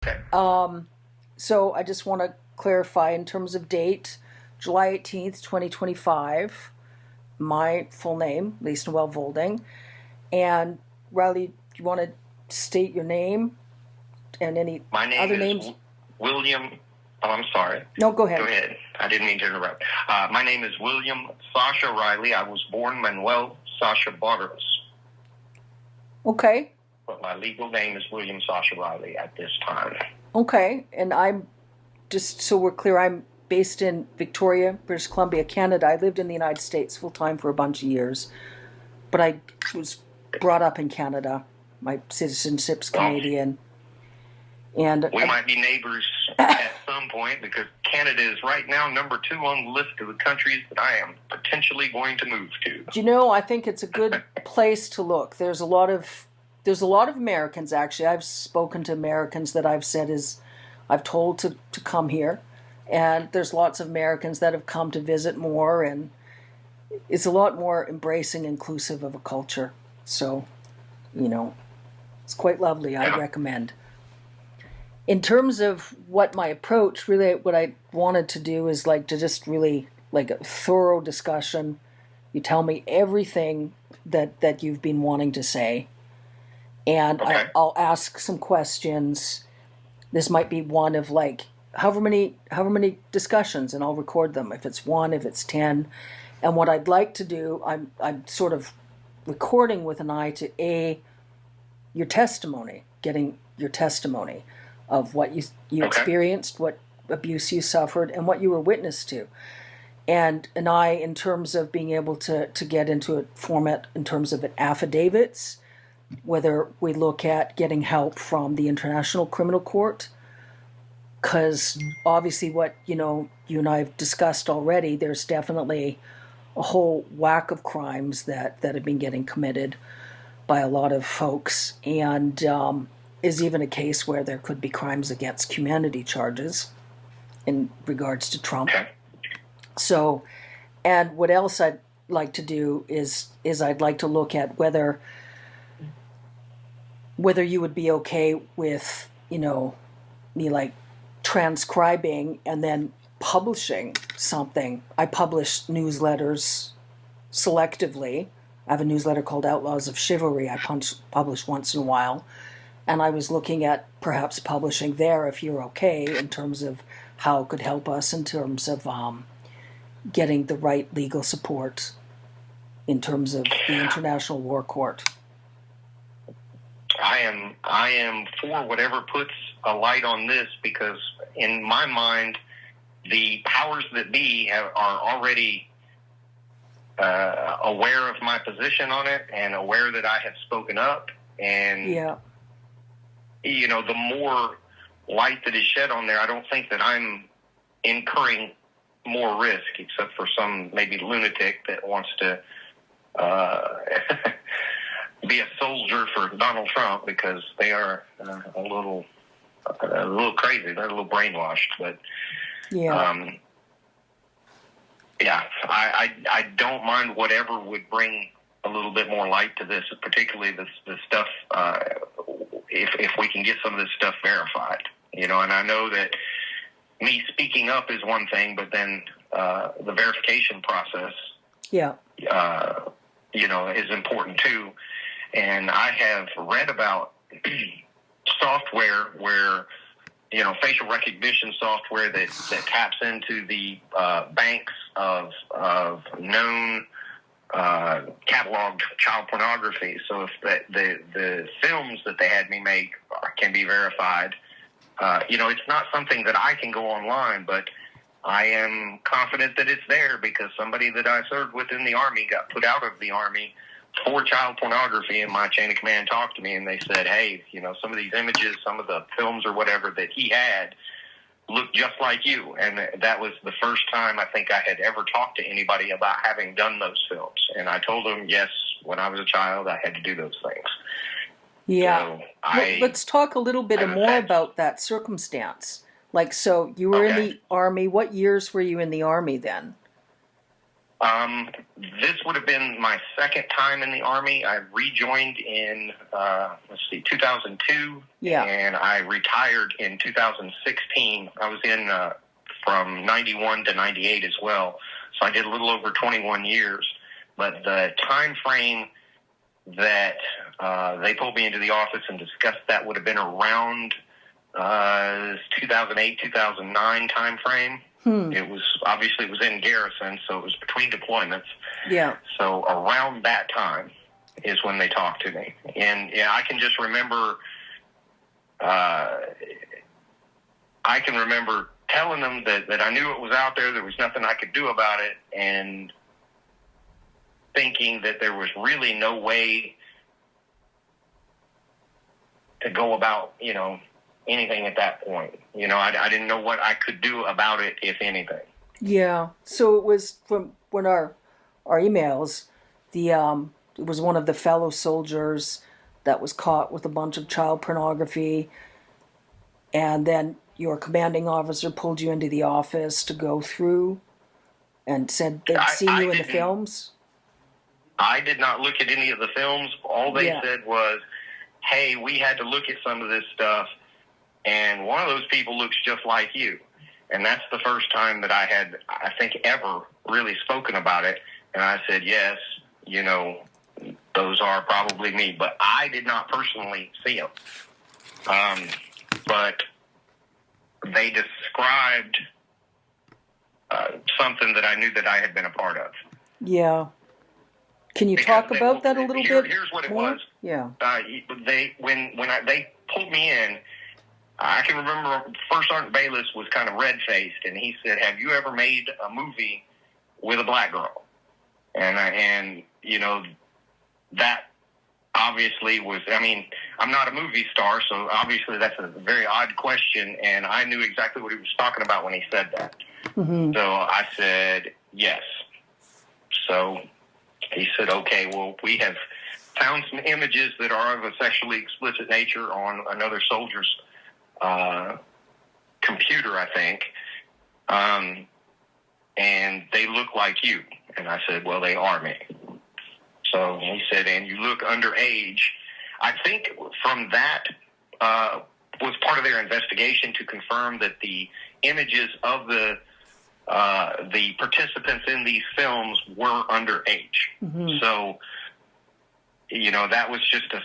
Okay. So I just want to clarify in terms of date, July 18th, 2025. My full name, Lisa Noelle Voldeng. And Riley, do you want to state your name and any My name other is names? William. Oh, I'm sorry. No, go ahead. Go ahead. I didn't mean to interrupt. My name is William Sascha Riley. I was born Manuel Sascha Barros. Okay. But my legal name is William Sascha Riley at this time. Okay. And I'm, just so we're clear, I'm based in Victoria, British Columbia, Canada. I lived in the United States full time for a bunch of years, but I was brought up in Canada. My citizenship's Canadian. And we might be neighbors at some point, because Canada is right now number 2 on the list of the countries that I am potentially going to move to. You know, I think it's a good place to look. There's a lot of Americans, actually. I've spoken to Americans that I've told to come here. And there's lots of Americans that have come to visit more, and it's a lot more embracing, inclusive of a culture. So, you know, it's quite lovely. I recommend. In terms of what my approach, really what I wanted to do is to just really a thorough discussion. You tell me everything that you've been wanting to say, and okay. I'll ask some questions. This might be one of however many discussions, and I'll record them. If it's 1, if it's 10, and what I'd like to do, I'm sort of recording with an eye to your testimony, getting your testimony of what you okay. experienced, what abuse you suffered, and what you were witness to. And an eye in terms of being able to get into a format in terms of affidavits, whether we look at getting help from the International Criminal Court, because obviously what, you and I have discussed already, there's definitely a whole whack of crimes that have been getting committed by a lot of folks, and is even a case where there could be crimes against humanity charges in regards to Trump. So, and what else I'd like to do is I'd like to look at whether you would be okay with, me transcribing and then publishing something. I publish newsletters selectively. I have a newsletter called Outlaws of Chivalry I publish once in a while. And I was looking at perhaps publishing there, if you're okay, in terms of how it could help us in terms of getting the right legal support in terms of the International War Court. I am for whatever puts a light on this, because in my mind, the powers that be are already aware of my position on it and aware that I have spoken up. And, the more light that is shed on there, I don't think that I'm incurring more risk, except for some maybe lunatic that wants to be a soldier for Donald Trump, because they are a little crazy. They're a little brainwashed. But I don't mind whatever would bring a little bit more light to this, particularly this stuff. If we can get some of this stuff verified, and I know that me speaking up is one thing, but then the verification process, is important too. And I have read about software where, facial recognition software that taps into the banks of known cataloged child pornography. So if the films that they had me make can be verified, it's not something that I can go online, but I am confident that it's there, because somebody that I served with in the Army got put out of the Army for child pornography, and my chain of command talked to me and they said, hey, some of these images, some of the films or whatever that he had looked just like you. And that was the first time I think I had ever talked to anybody about having done those films. And I told them, yes, when I was a child, I had to do those things. Yeah. So let's talk a little bit more about that circumstance. So you were in the Army. What years were you in the Army then? This would have been my second time in the Army. I rejoined in, 2002. Yeah. And I retired in 2016. I was in from 91 to 98 as well. So I did a little over 21 years. But the time frame that they pulled me into the office and discussed that would have been around 2008, 2009 time frame. It was in garrison, so it was between deployments. Yeah. So around that time is when they talked to me. And yeah, I can just remember, telling them that I knew it was out there was nothing I could do about it, and thinking that there was really no way to go about, anything at that point. I didn't know what I could do about it, if anything. Yeah. So it was from when our emails, it was one of the fellow soldiers that was caught with a bunch of child pornography, and then your commanding officer pulled you into the office to go through and said they'd seen you in the films. I did not look at any of the films. All they said was, hey, we had to look at some of this stuff, and one of those people looks just like you. And that's the first time that I had, I think, ever really spoken about it. And I said, yes, those are probably me. But I did not personally see them. But they described something that I knew that I had been a part of. Yeah. Can you talk about that a little bit? Here's what it more? was. Yeah. They pulled me in, I can remember First Sergeant Bayless was kind of red-faced, and he said, have you ever made a movie with a black girl? And that obviously was, I'm not a movie star, so obviously that's a very odd question, and I knew exactly what he was talking about when he said that. Mm-hmm. So I said, yes. So he said, okay, well, we have found some images that are of a sexually explicit nature on another soldier's computer, I think, and they look like you. And I said, well, they are me. So he said, and you look underage. I think from that was part of their investigation to confirm that the images of the participants in these films were underage. Mm-hmm. So, that was just a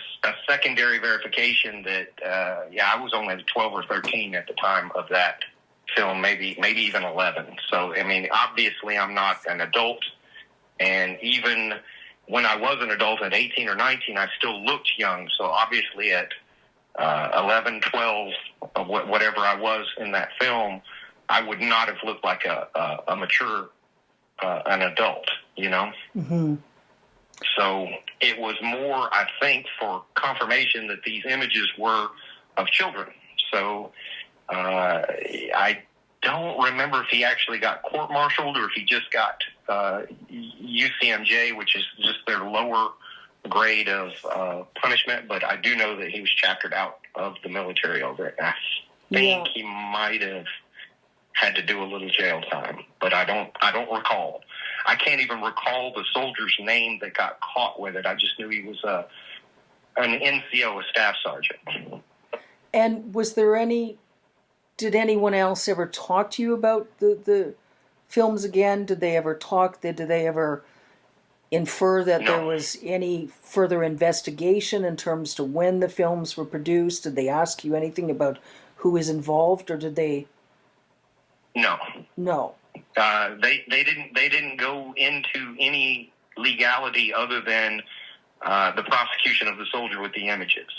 secondary verification that, I was only 12 or 13 at the time of that film, maybe even 11. So, obviously I'm not an adult. And even when I was an adult at 18 or 19, I still looked young. So obviously at 11, 12, whatever I was in that film, I would not have looked like a mature, an adult, Mm-hmm. So it was more, I think, for confirmation that these images were of children. So I don't remember if he actually got court-martialed or if he just got UCMJ, which is just their lower grade of punishment. But I do know that he was chaptered out of the military over it. I think he might have had to do a little jail time, but I don't recall. I can't even recall the soldier's name that got caught with it. I just knew he was an NCO, a staff sergeant. And was there did anyone else ever talk to you about the films again? Did they ever talk? Did they ever infer that there was any further investigation in terms to when the films were produced? Did they ask you anything about who is involved, or did they? No. They didn't go into any legality other than the prosecution of the soldier with the images.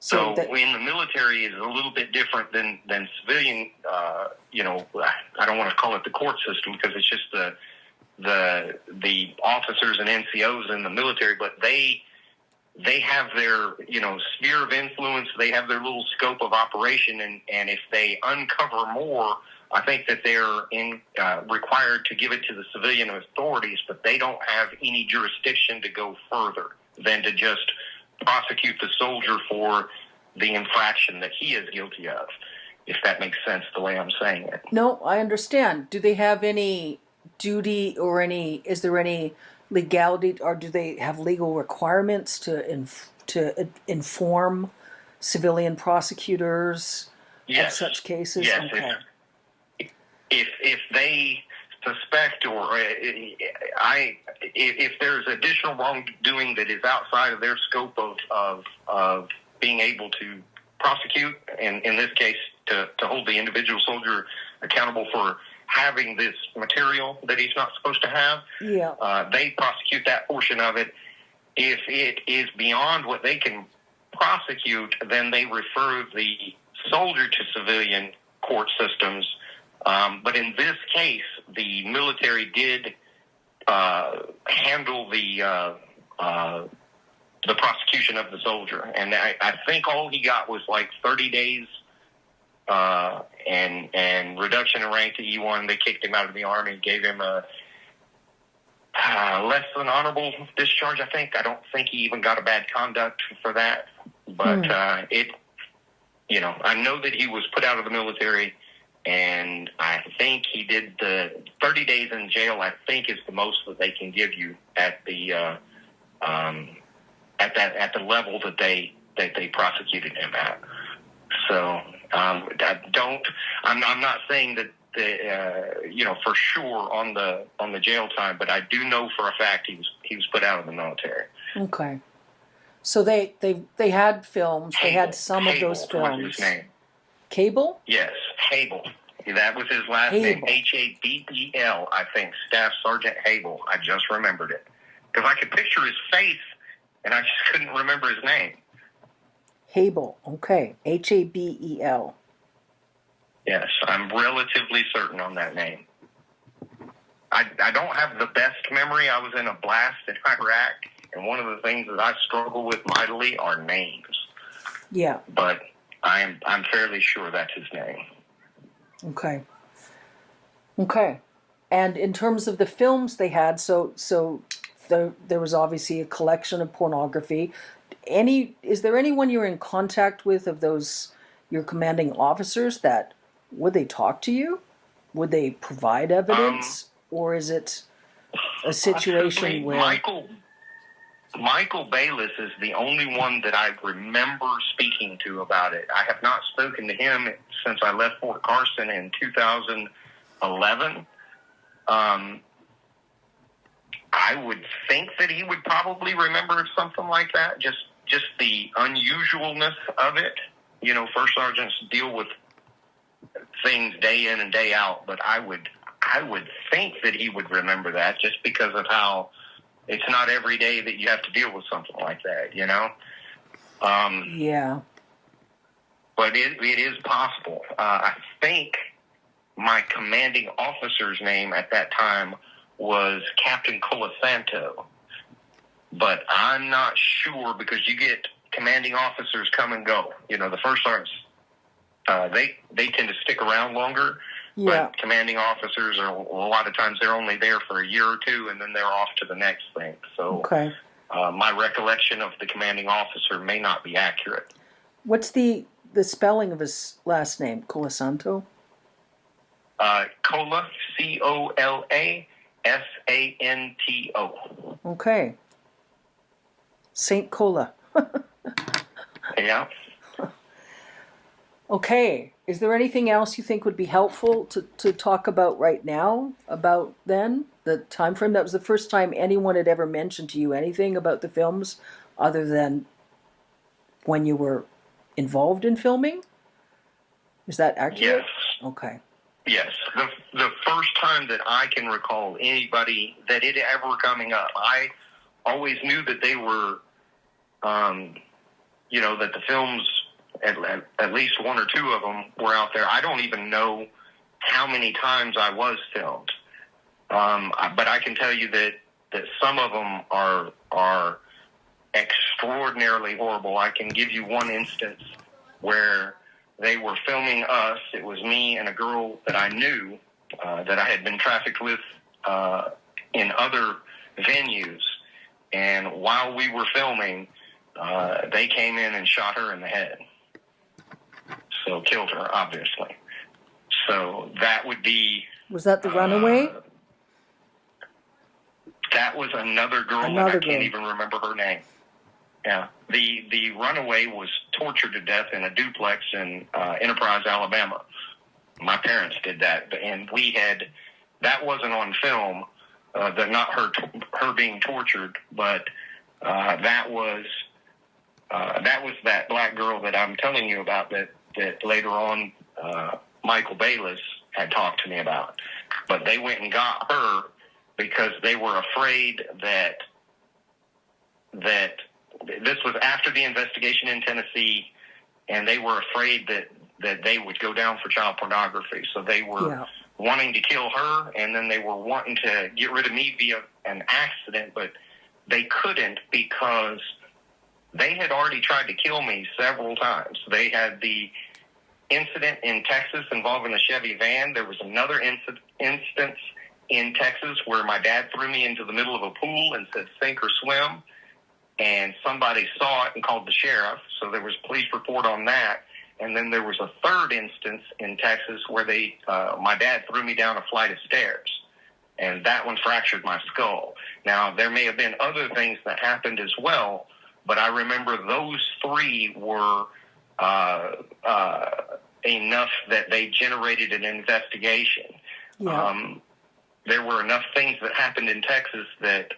So in the military is a little bit different than civilian. I don't want to call it the court system because it's just the officers and NCOs in the military, but they have their sphere of influence. They have their little scope of operation, and if they uncover more, I think that they're required to give it to the civilian authorities, but they don't have any jurisdiction to go further than to just prosecute the soldier for the infraction that he is guilty of, if that makes sense the way I'm saying it. No, I understand. Do they have any duty or is there any legality, or do they have legal requirements to inform civilian prosecutors of Yes, such cases? yes. Okay. If they suspect if there's additional wrongdoing that is outside of their scope of being able to prosecute, and in this case to hold the individual soldier accountable for having this material that he's not supposed to have, they prosecute that portion of it. If it is beyond what they can prosecute, then they refer the soldier to civilian court systems. But in this case, the military did handle the prosecution of the soldier, and I think all he got was like 30 days and reduction in rank to E1. They kicked him out of the Army, gave him a less than honorable discharge, I think. I don't think he even got a bad conduct for that. But I know that he was put out of the military, and I think he did the 30 days in jail, I think, is the most that they can give you at the level that they prosecuted him at. So I'm not saying that for sure on the jail time, but I do know for a fact he was put out of the military. Okay. So they had films. They had some of those films. Was his name. Cable? Yes, Habel. That was his last name. Habel, I think. Staff Sergeant Habel. I just remembered it because I could picture his face, and I just couldn't remember his name. Habel. Okay. Habel. Yes, I'm relatively certain on that name. I don't have the best memory. I was in a blast in Iraq, and one of the things that I struggle with mightily are names. Yeah. But I'm fairly sure that's his name. Okay. And in terms of the films they had, so there was obviously a collection of pornography. Is there anyone you're in contact with of those your commanding officers that would they talk to you? Would they provide evidence, or is it a situation where Michael Bayless is the only one that I remember speaking to about it. I have not spoken to him since I left Fort Carson in 2011. I would think that he would probably remember something like that, just the unusualness of it. First sergeants deal with things day in and day out, but I would think that he would remember that just because of how it's not every day that you have to deal with something like that, Yeah. But it is possible. I think my commanding officer's name at that time was Captain Colasanto, but I'm not sure because you get commanding officers come and go. The first sergeants, they tend to stick around longer. Yeah. But commanding officers a lot of times they're only there for a year or two, and then they're off to the next thing. So, my recollection of the commanding officer may not be accurate. What's the spelling of his last name? Colasanto. Cola, Colasanto. Okay. Saint Cola. Yeah. Okay. Is there anything else you think would be helpful to talk about right now about then? The time frame? That was the first time anyone had ever mentioned to you anything about the films other than when you were involved in filming? Is that accurate? Yes. Okay. Yes. The first time that I can recall anybody that it ever coming up, I always knew that they were, that the films, at least one or two of them were out there. I don't even know how many times I was filmed. But I can tell you that some of them are extraordinarily horrible. I can give you one instance where they were filming us. It was me and a girl that I knew that I had been trafficked with in other venues. And while we were filming, they came in and shot her in the head. So killed her, obviously. So that would be... Was that the runaway? That was another girl, and I can't even remember her name. Yeah. The runaway was tortured to death in a duplex in Enterprise, Alabama. My parents did that, and that wasn't on film, not her being tortured, but that was that black girl that I'm telling you about that later on Michael Bayless had talked to me about. But they went and got her because they were afraid that this was after the investigation in Tennessee, and they were afraid that they would go down for child pornography. So they were wanting to kill her, and then they were wanting to get rid of me via an accident, but they couldn't because they had already tried to kill me several times. They had the incident in Texas involving the Chevy van. There was another instance in Texas where my dad threw me into the middle of a pool and said, "Sink or swim." And somebody saw it and called the sheriff. So there was a police report on that. And then there was a third instance in Texas where my dad threw me down a flight of stairs. And that one fractured my skull. Now, there may have been other things that happened as well, but I remember those three were enough that they generated an investigation. Yeah. There were enough things that happened in Texas that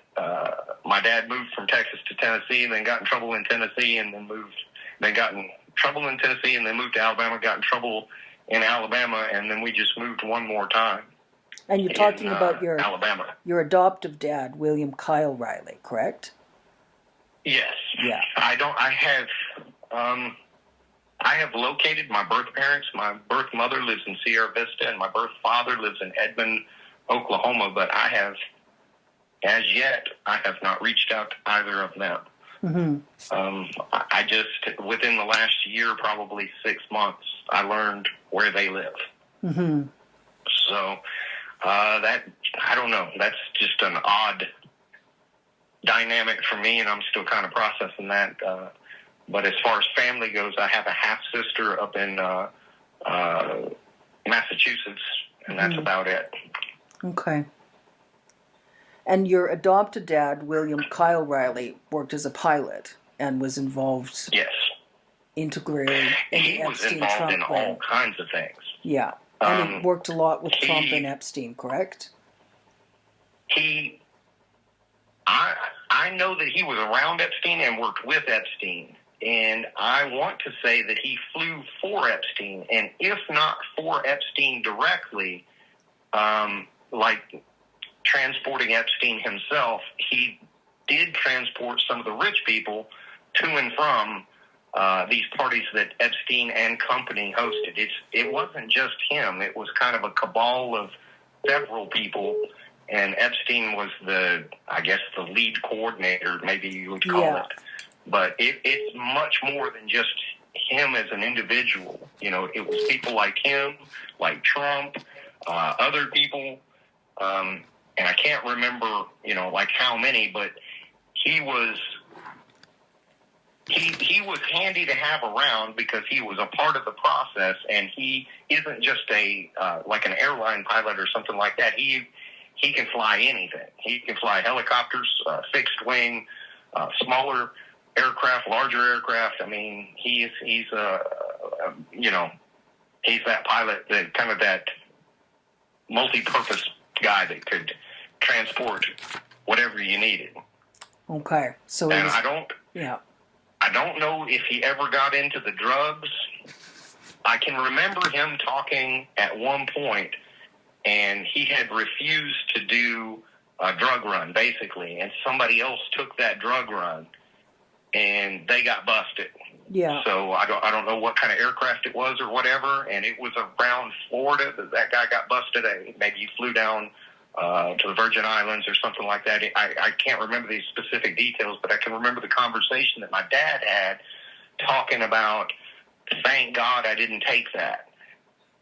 my dad moved from Texas to Tennessee and then got in trouble in Tennessee and then got in trouble in Tennessee and then moved to Alabama, got in trouble in Alabama, and then we just moved one more time. And you're talking about Alabama. Your adoptive dad, William Kyle Riley, correct? Yes. Yeah. I have located my birth parents. My birth mother lives in Sierra Vista, and my birth father lives in Edmond, Oklahoma, but I have not reached out to either of them. Mm-hmm. I just, within the last year, probably 6 months, I learned where they live. Mm-hmm. So, I don't know. That's just an odd dynamic for me, and I'm still kind of processing that. But as far as family goes, I have a half-sister up in Massachusetts, and that's about it. Okay. And your adopted dad, William Kyle Riley, worked as a pilot and was involved. Yes. Integrally in the Epstein involved Trump in all kinds of things. Yeah. And he worked a lot with Trump and Epstein, correct? I know that he was around Epstein and worked with Epstein. And I want to say that he flew for Epstein. And if not for Epstein directly, like transporting Epstein himself, he did transport some of the rich people to and from these parties that Epstein and company hosted. It wasn't just him. It was kind of a cabal of several people, and Epstein was the lead coordinator, maybe you would call it. But it's much more than just him as an individual. You know, it was people like him, like Trump, other people, and I can't remember, like how many, but he was handy to have around because he was a part of the process, and he isn't just like an airline pilot or something like that. He can fly anything. He can fly helicopters, fixed wing, smaller aircraft, larger aircraft. I mean, he's that pilot, that kind of that multi-purpose guy that could transport whatever you needed. Okay, so and I don't know if he ever got into the drugs. I can remember him talking at one point, and he had refused to do a drug run, basically, and somebody else took that drug run, and they got busted. Yeah. So I don't know what kind of aircraft it was or whatever, and it was around Florida that guy got busted. Maybe he flew down to the Virgin Islands or something like that. I can't remember these specific details, but I can remember the conversation that my dad had talking about, thank God I didn't take that.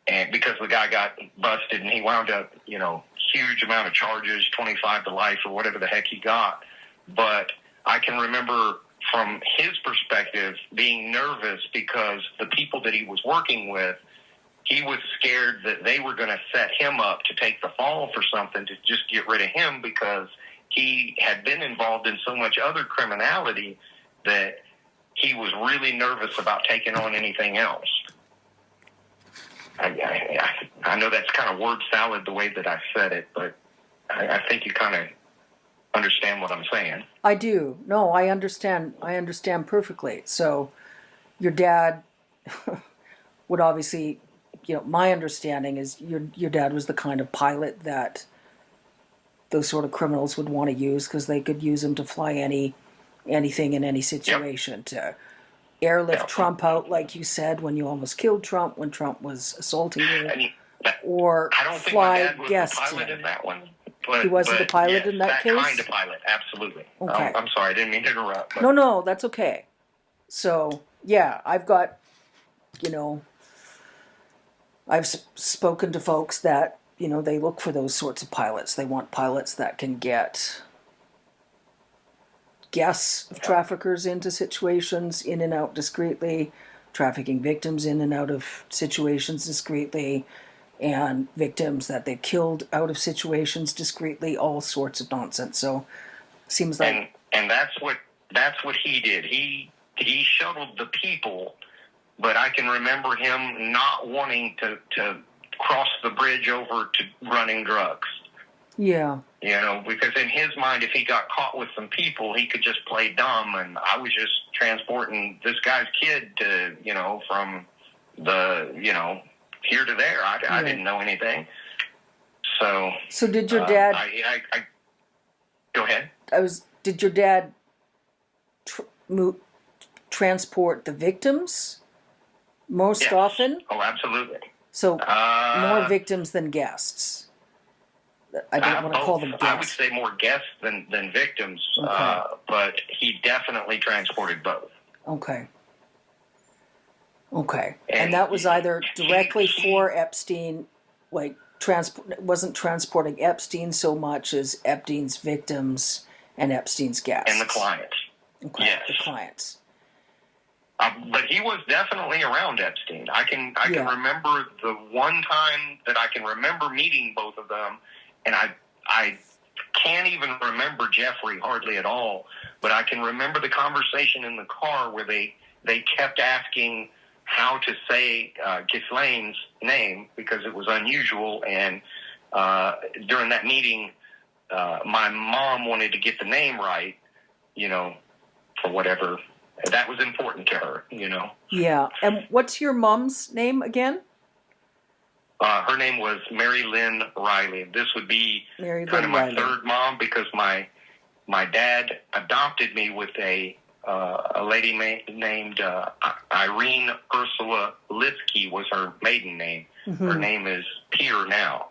And because the guy got busted and he wound up, huge amount of charges, 25 to life or whatever the heck he got. But I can remember from his perspective being nervous because the people that he was working with, he was scared that they were going to set him up to take the fall for something to just get rid of him because he had been involved in so much other criminality that he was really nervous about taking on anything else. I know that's kind of word salad the way that I said it, but I think you kind of understand what I'm saying. I do. No, I understand. I understand perfectly. So your dad would obviously, my understanding is your dad was the kind of pilot that those sort of criminals would want to use because they could use him to fly anything in any situation, to airlift Trump out, like you said, when you almost killed Trump, when Trump was assaulting you, or I don't think fly my dad was guests the pilot in. in that one. But, He wasn't the pilot in that case? That kind of pilot, absolutely. Okay. I'm sorry, I didn't mean to interrupt. But. No, that's okay. So, yeah, I've got, I've spoken to folks that, they look for those sorts of pilots. They want pilots that can get guests of traffickers into situations in and out discreetly, trafficking victims in and out of situations discreetly, and victims that they've killed out of situations discreetly, all sorts of nonsense. So seems like and that's what he did. He shuttled the people, but I can remember him not wanting to cross the bridge over to running drugs. Yeah. Because in his mind, if he got caught with some people, he could just play dumb, and I was just transporting this guy's kid to, from the, here to there. I didn't know anything. So did your dad... I go ahead. Did your dad transport the victims most often? Oh, absolutely. So more victims than guests. I don't want to call them guests. I would say more guests than victims, okay. But he definitely transported both. Okay. And that was either directly for Epstein, like wasn't transporting Epstein so much as Epstein's victims and Epstein's guests. And the clients. Okay, yes. The clients. But he was definitely around Epstein. I can remember the one time that I can remember meeting both of them, and I can't even remember Jeffrey hardly at all, but I can remember the conversation in the car where they kept asking how to say Ghislaine's name because it was unusual, and during that meeting, my mom wanted to get the name right, for whatever. That was important to her, Yeah. And what's your mom's name again? Her name was Mary Lynn Riley. This would be kind of my third mom because my dad adopted me with a lady named Irene Ursula Litsky was her maiden name. Mm-hmm. Her name is Peter now.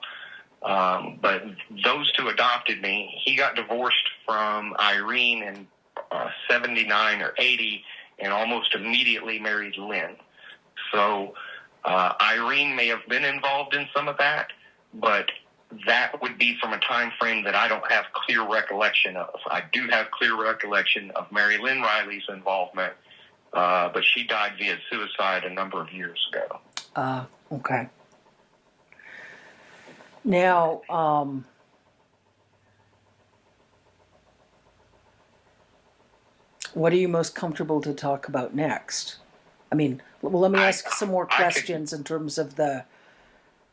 But those two adopted me. He got divorced from Irene in 79 or 80 and almost immediately married Lynn. So Irene may have been involved in some of that, but that would be from a time frame that I don't have clear recollection of. I do have clear recollection of Mary Lynn Riley's involvement, but she died via suicide a number of years ago. Okay. Now, what are you most comfortable to talk about next? I mean, well, let me ask some more questions in terms of the...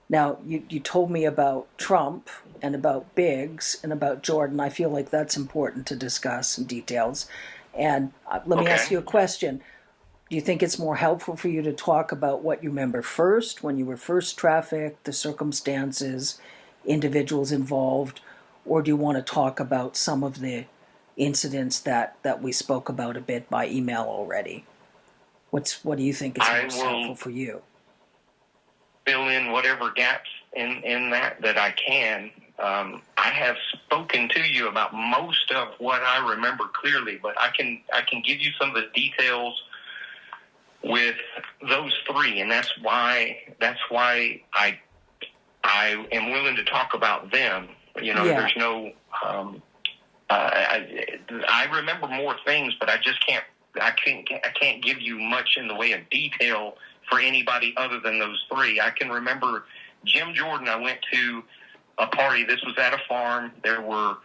Now, you told me about Trump and about Biggs and about Jordan. I feel like that's important to discuss in details. And let me ask you a question. Do you think it's more helpful for you to talk about what you remember first, when you were first trafficked, the circumstances, individuals involved, or do you want to talk about some of the incidents that we spoke about a bit by email already? What do you think is most helpful for you? Fill in whatever gaps in that I can. I have spoken to you about most of what I remember clearly, but I can give you some of the details with those three, and that's why I am willing to talk about them. There's no. I remember more things, but I can't give you much in the way of detail for anybody other than those three. I can remember Jim Jordan. I went to a party. This was at a farm. There were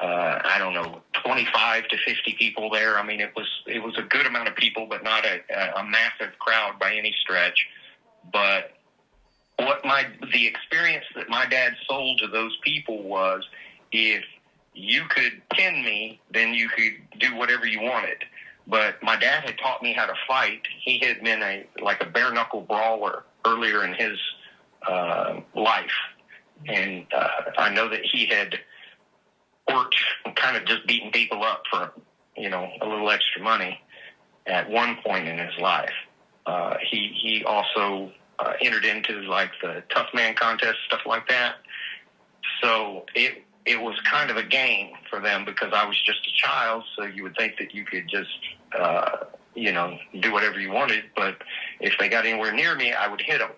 I don't know, 25 to 50 people there. I mean, it was a good amount of people, but not a massive crowd by any stretch. But the experience that my dad sold to those people was, if you could pin me, then you could do whatever you wanted. But my dad had taught me how to fight. He had been a bare knuckle brawler earlier in his life, and I know that he had worked kind of just beating people up for a little extra money at one point in his life. He also entered into like the tough man contest, stuff like that. So it was kind of a game for them, because I was just a child. So you would think that you could just do whatever you wanted. But if they got anywhere near me, I would hit them.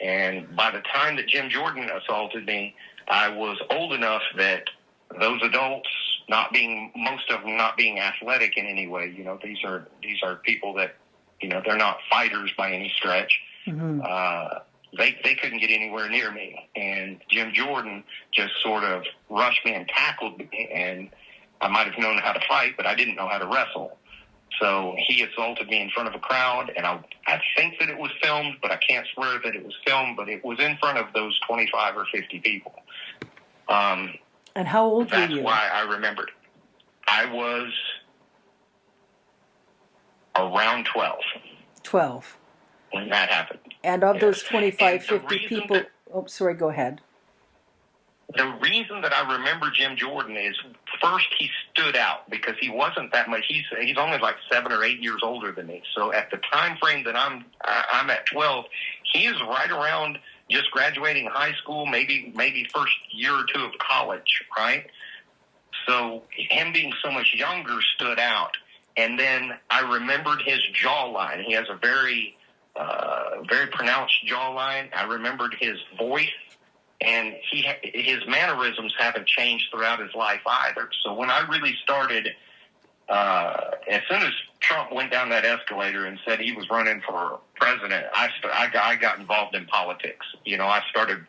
And by the time that Jim Jordan assaulted me, I was old enough that those adults, most of them not being athletic in any way, these are people that, they're not fighters by any stretch. Mm-hmm. They couldn't get anywhere near me. And Jim Jordan just sort of rushed me and tackled me, and I might have known how to fight, but I didn't know how to wrestle. So he assaulted me in front of a crowd, and I think that it was filmed, but I can't swear that it was filmed, but it was in front of those 25 or 50 people. And how old were you? That's why I remembered. I was around 12. 12. When that happened. And of those 25, 50 people... sorry, go ahead. The reason that I remember Jim Jordan is, first, he stood out because he wasn't that much. He's only like 7 or 8 years older than me. So at the time frame that I'm at 12, he is right around just graduating high school, maybe first year or two of college, right? So him being so much younger stood out. And then I remembered his jawline. He has a very pronounced jawline. I remembered his voice. And his mannerisms haven't changed throughout his life either. So when I really started, as soon as Trump went down that escalator and said he was running for president, I got involved in politics. I started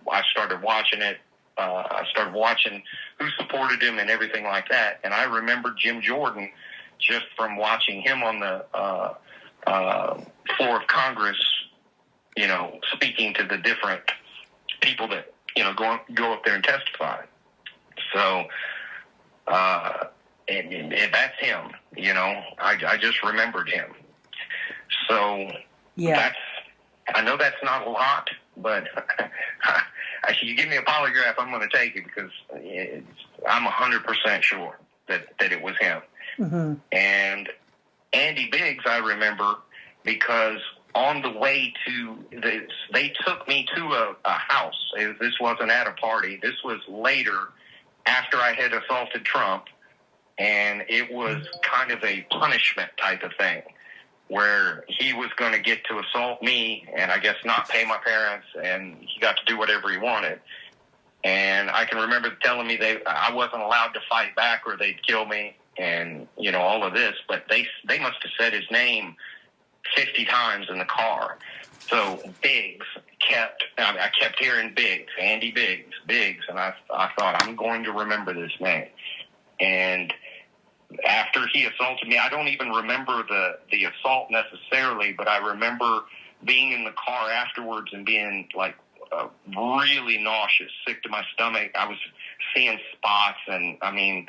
watching it. I started watching who supported him and everything like that. And I remember Jim Jordan just from watching him on the floor of Congress, speaking to the different people that go up there and testify. So, and that's him. I just remembered him. So yeah, I know that's not a lot, but you give me a polygraph, I'm going to take it, because I'm 100% sure that it was him. Mm-hmm. And Andy Biggs, I remember, because on the way to this, they took me to a house. This wasn't at a party. This was later, after I had assaulted Trump, and it was kind of a punishment type of thing, where he was going to get to assault me and I guess not pay my parents, and he got to do whatever he wanted. And I can remember telling me I wasn't allowed to fight back or they'd kill me, and all of this. But they must have said his name 50 times in the car. So Biggs I kept hearing Biggs, Andy Biggs, and I thought, I'm going to remember this name. And after he assaulted me, I don't even remember the assault necessarily, but I remember being in the car afterwards and being like really nauseous, sick to my stomach. I was seeing spots, and I mean,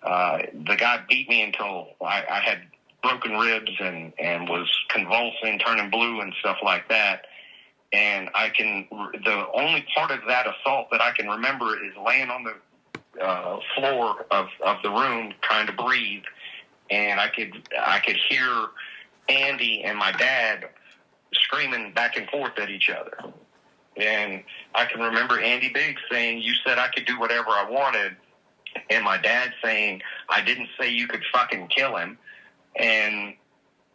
the guy beat me until I had broken ribs and was convulsing, turning blue and stuff like that. And the only part of that assault that I can remember is laying on the floor of the room trying to breathe, and I could hear Andy and my dad screaming back and forth at each other. And I can remember Andy Biggs saying, "You said I could do whatever I wanted," and my dad saying, "I didn't say you could fucking kill him." And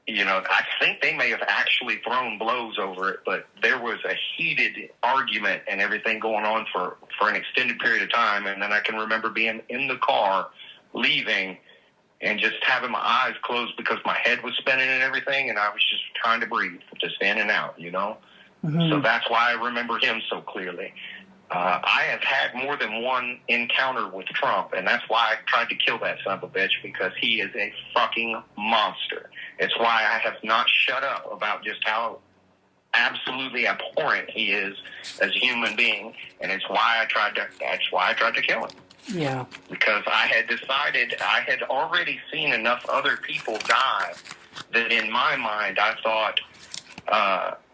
I think they may have actually thrown blows over it, but there was a heated argument and everything going on for an extended period of time. And then I can remember being in the car, leaving, and just having my eyes closed because my head was spinning and everything, and I was just trying to breathe, just in and out, Mm-hmm. So that's why I remember him so clearly. I have had more than one encounter with Trump, and that's why I tried to kill that son of a bitch, because he is a fucking monster. It's why I have not shut up about just how absolutely abhorrent he is as a human being, and that's why I tried to kill him. Yeah. Because I had decided, I had already seen enough other people die that in my mind I thought,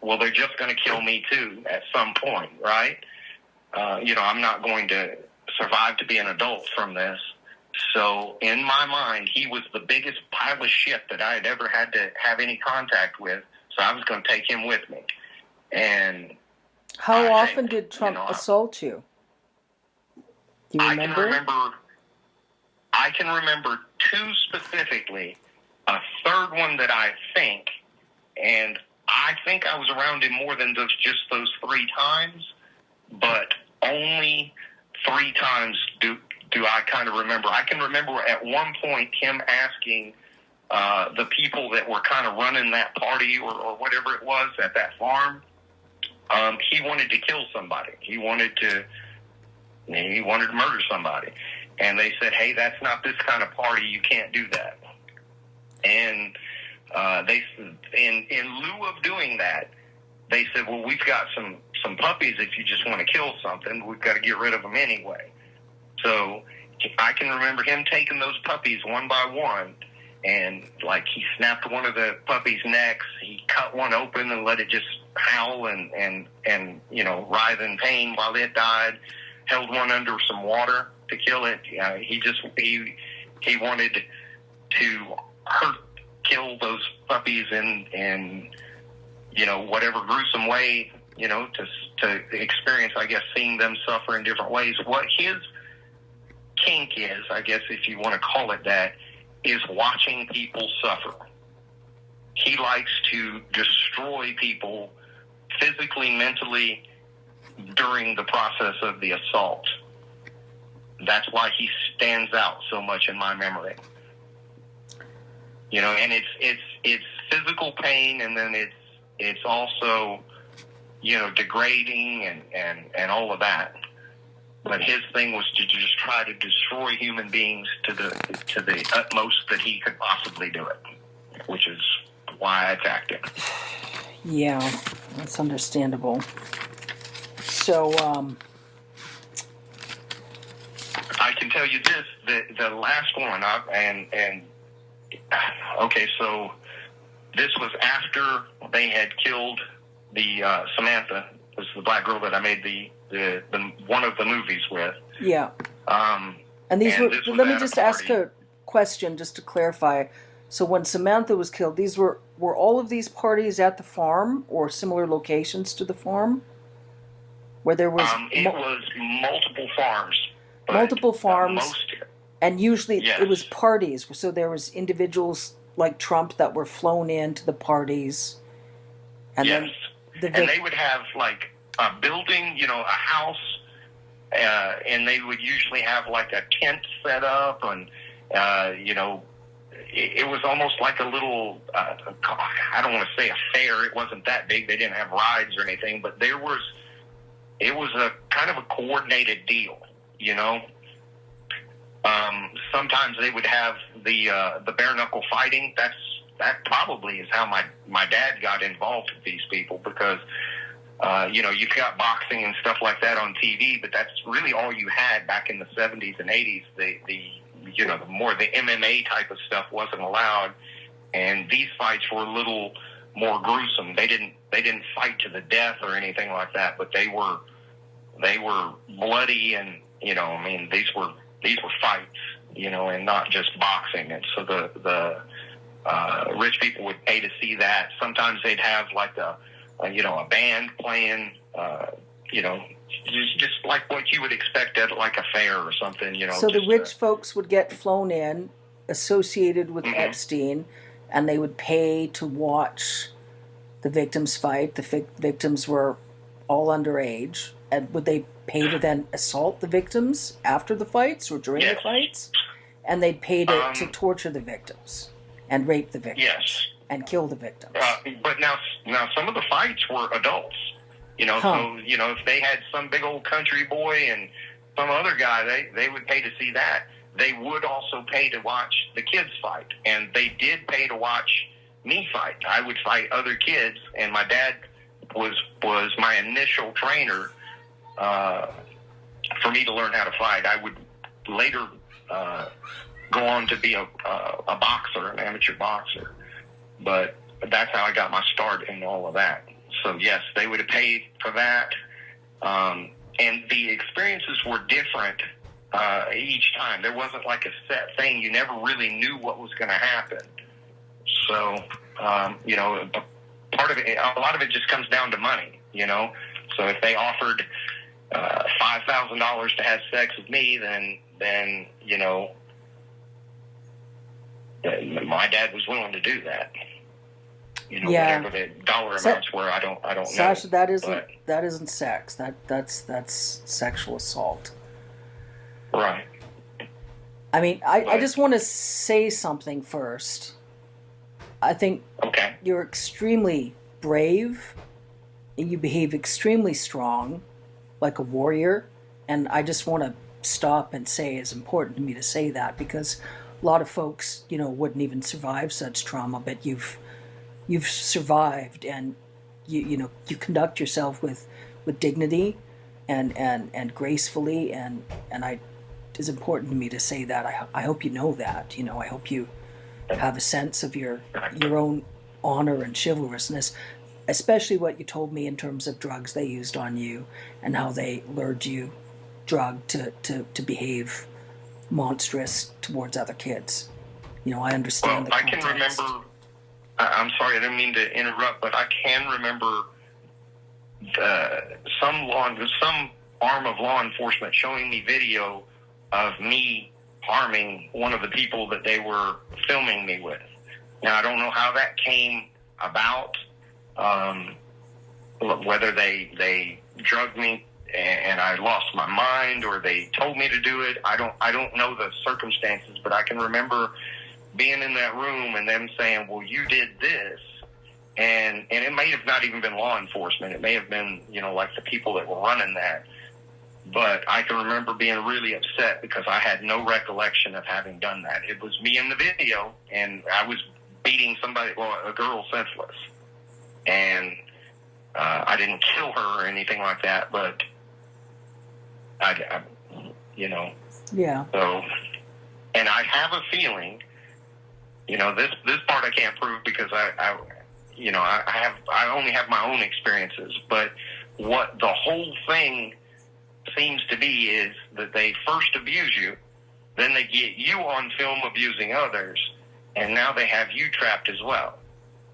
well, they're just going to kill me too at some point, right? I'm not going to survive to be an adult from this. So in my mind, he was the biggest pile of shit that I had ever had to have any contact with. So I was going to take him with me. And how often did Trump assault you? Do you remember? I can remember two specifically. A third one that I think, and I think I was around him more than just those 3 times, but only 3 times do I kind of remember. I can remember at one point him asking the people that were kind of running that party or whatever it was at that farm, he wanted to kill somebody. He wanted to murder somebody. And they said, hey, that's not this kind of party. You can't do that. And they, in lieu of doing that, they said, well, we've got some puppies. If you just want to kill something, we've got to get rid of them anyway. So I can remember him taking those puppies one by one, and like he snapped one of the puppies' necks. He cut one open and let it just howl and writhe in pain while it died. Held one under some water to kill it. He wanted to kill those puppies in whatever gruesome way, to experience, I guess, seeing them suffer in different ways. What his kink is, I guess, if you want to call it that, is watching people suffer. He likes to destroy people physically, mentally, during the process of the assault. That's why he stands out so much in my memory. And it's physical pain, and then it's also, degrading and all of that. But his thing was to just try to destroy human beings to the utmost that he could possibly do it, which is why I attacked him. Yeah, that's understandable. So, I can tell you this: the last one, okay, so this was after they had killed the Samantha. This is the black girl that I made the one of the movies with. Yeah. And these were. Let me just ask a question, just to clarify. So when Samantha was killed, these were all of these parties at the farm or similar locations to the farm, where there was. It was multiple farms. Multiple farms. And usually yes. It was parties. So there was individuals like Trump that were flown into the parties. And yes. Then and they would have like a building, a house, and they would usually have like a tent set up, and it was almost like a little, I don't want to say a fair. It wasn't that big. They didn't have rides or anything, but it was a kind of a coordinated deal, Sometimes they would have the bare knuckle fighting. That probably is how my dad got involved with these people, because you've got boxing and stuff like that on TV, but that's really all you had back in the 70s and 80s. The more the MMA type of stuff wasn't allowed, and these fights were a little more gruesome. They didn't fight to the death or anything like that, but they were bloody, and these were fights, and not just boxing. And so the rich people would pay to see that. Sometimes they'd have like a band playing, just like what you would expect at like a fair or something, So the rich folks would get flown in, associated with mm-hmm. Epstein, and they would pay to watch the victims fight. The victims were all underage. And would they pay to then assault the victims after the fights or during yes. the fights? And they'd pay to torture the victims and rape the victims yes. and kill the victims. But now some of the fights were adults. So, if they had some big old country boy and some other guy, they would pay to see that. They would also pay to watch the kids fight. And they did pay to watch me fight. I would fight other kids, and my dad was my initial trainer for me to learn how to fight. I would later go on to be a boxer, an amateur boxer. But that's how I got my start in all of that. So, yes, they would have paid for that. And the experiences were different each time. There wasn't like a set thing. You never really knew what was going to happen. So, part of it, a lot of it just comes down to money, So if they offered $5,000 to have sex with me, then my dad was willing to do do that. Whatever the dollar amounts were, I don't know. Sascha, that isn't sex. That's sexual assault. Right. I mean, I just want to say something first. I think you're extremely brave, and you behave extremely strong, like a warrior. And I just want to stop and say it's important to me to say that, because a lot of folks, wouldn't even survive such trauma, but you've survived, and you conduct yourself with dignity and gracefully, and it's important to me to say that. I hope you know that. I hope you have a sense of your own honor and chivalrousness, especially what you told me in terms of drugs they used on you and how they lured you, drugged to behave monstrous towards other kids. I understand the context. I can remember. I'm sorry, I didn't mean to interrupt, but I can remember some arm of law enforcement showing me video of me harming one of the people that they were filming me with. Now, I don't know how that came about, whether they drugged me and I lost my mind, or they told me to do it. I don't know the circumstances, but I can remember being in that room and them saying, well, you did this. And it may have not even been law enforcement. It may have been, like the people that were running that. But I can remember being really upset because I had no recollection of having done that. It was me in the video, and I was beating a girl senseless. And I didn't kill her or anything like that, but I Yeah. So, and I have a feeling, this part I can't prove because I only have my own experiences, but what the whole thing seems to be is that they first abuse you, then they get you on film abusing others, and now they have you trapped as well.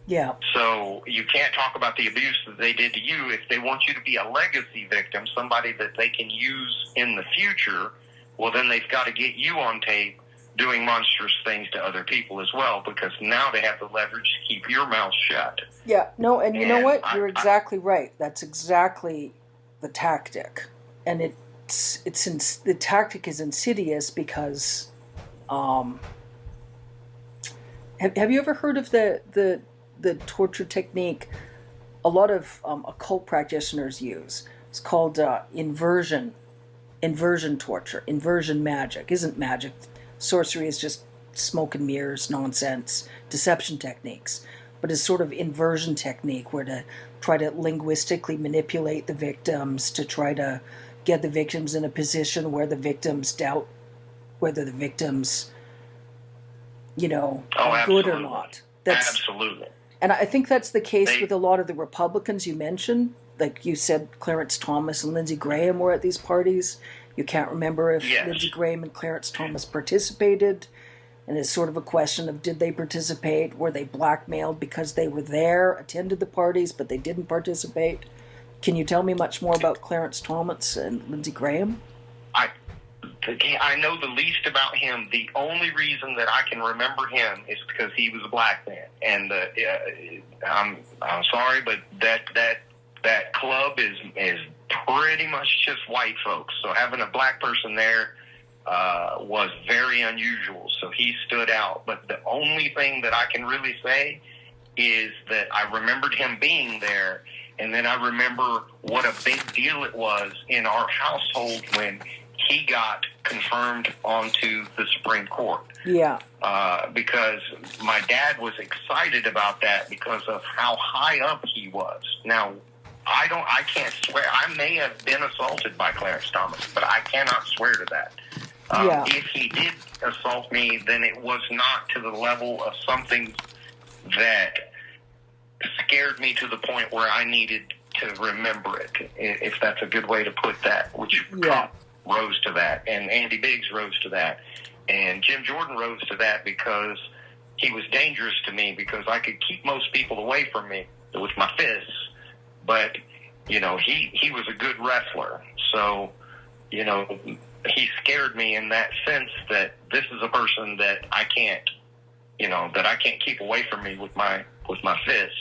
Yeah. So you can't talk about the abuse that they did to you. If they want you to be a legacy victim, somebody that they can use in the future, well, then they've got to get you on tape doing monstrous things to other people as well, because now they have the leverage to keep your mouth shut. Yeah, no, and you know what? You're exactly right. That's exactly the tactic. And the tactic is insidious because have you ever heard of the torture technique a lot of occult practitioners use? It's called inversion torture. Inversion magic isn't magic. Sorcery is just smoke and mirrors, nonsense, deception techniques. But it's sort of inversion technique where to try to linguistically manipulate the victims, to try to get the victims in a position where the victims doubt whether the victims, are good or not. Absolutely. And I think that's the case with a lot of the Republicans you mentioned. Like you said, Clarence Thomas and Lindsey Graham were at these parties. You can't remember if Lindsey Graham and Clarence Thomas participated. And it's sort of a question of, did they participate? Were they blackmailed because they were there, attended the parties, but they didn't participate? Can you tell me much more about Clarence Thomas and Lindsey Graham? I know the least about him. The only reason that I can remember him is because he was a black man. And I'm sorry, but that club is pretty much just white folks. So having a black person there was very unusual. So he stood out. But the only thing that I can really say is that I remembered him being there, And then I remember what a big deal it was in our household when he got confirmed onto the Supreme Court. Yeah. Because my dad was excited about that because of how high up he was. Now, I can't swear. I may have been assaulted by Clarence Thomas, but I cannot swear to that. If he did assault me, then it was not to the level of something that scared me to the point where I needed to remember it, if that's a good way to put that, which Trump rose to that, and Andy Biggs rose to that, and Jim Jordan rose to that because he was dangerous to me because I could keep most people away from me with my fists, but, he was a good wrestler. So, he scared me in that sense that this is a person that I can't, that I can't keep away from me with my fists.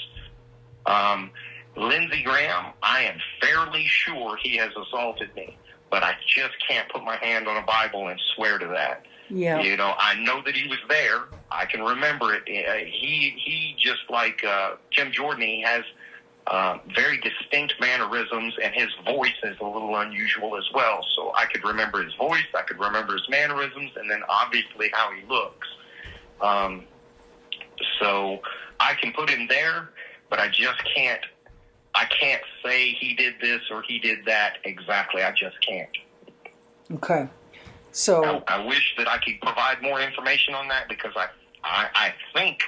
Lindsey Graham, I am fairly sure he has assaulted me, but I just can't put my hand on a Bible and swear to that. Yeah. I know that he was there. I can remember it. He just like Jim Jordan, he has very distinct mannerisms, and his voice is a little unusual as well. So I could remember his voice, I could remember his mannerisms, and then obviously how he looks. So I can put him there, but I just can't. I can't say he did this or he did that exactly. I just can't. Okay. So I wish that I could provide more information on that because I think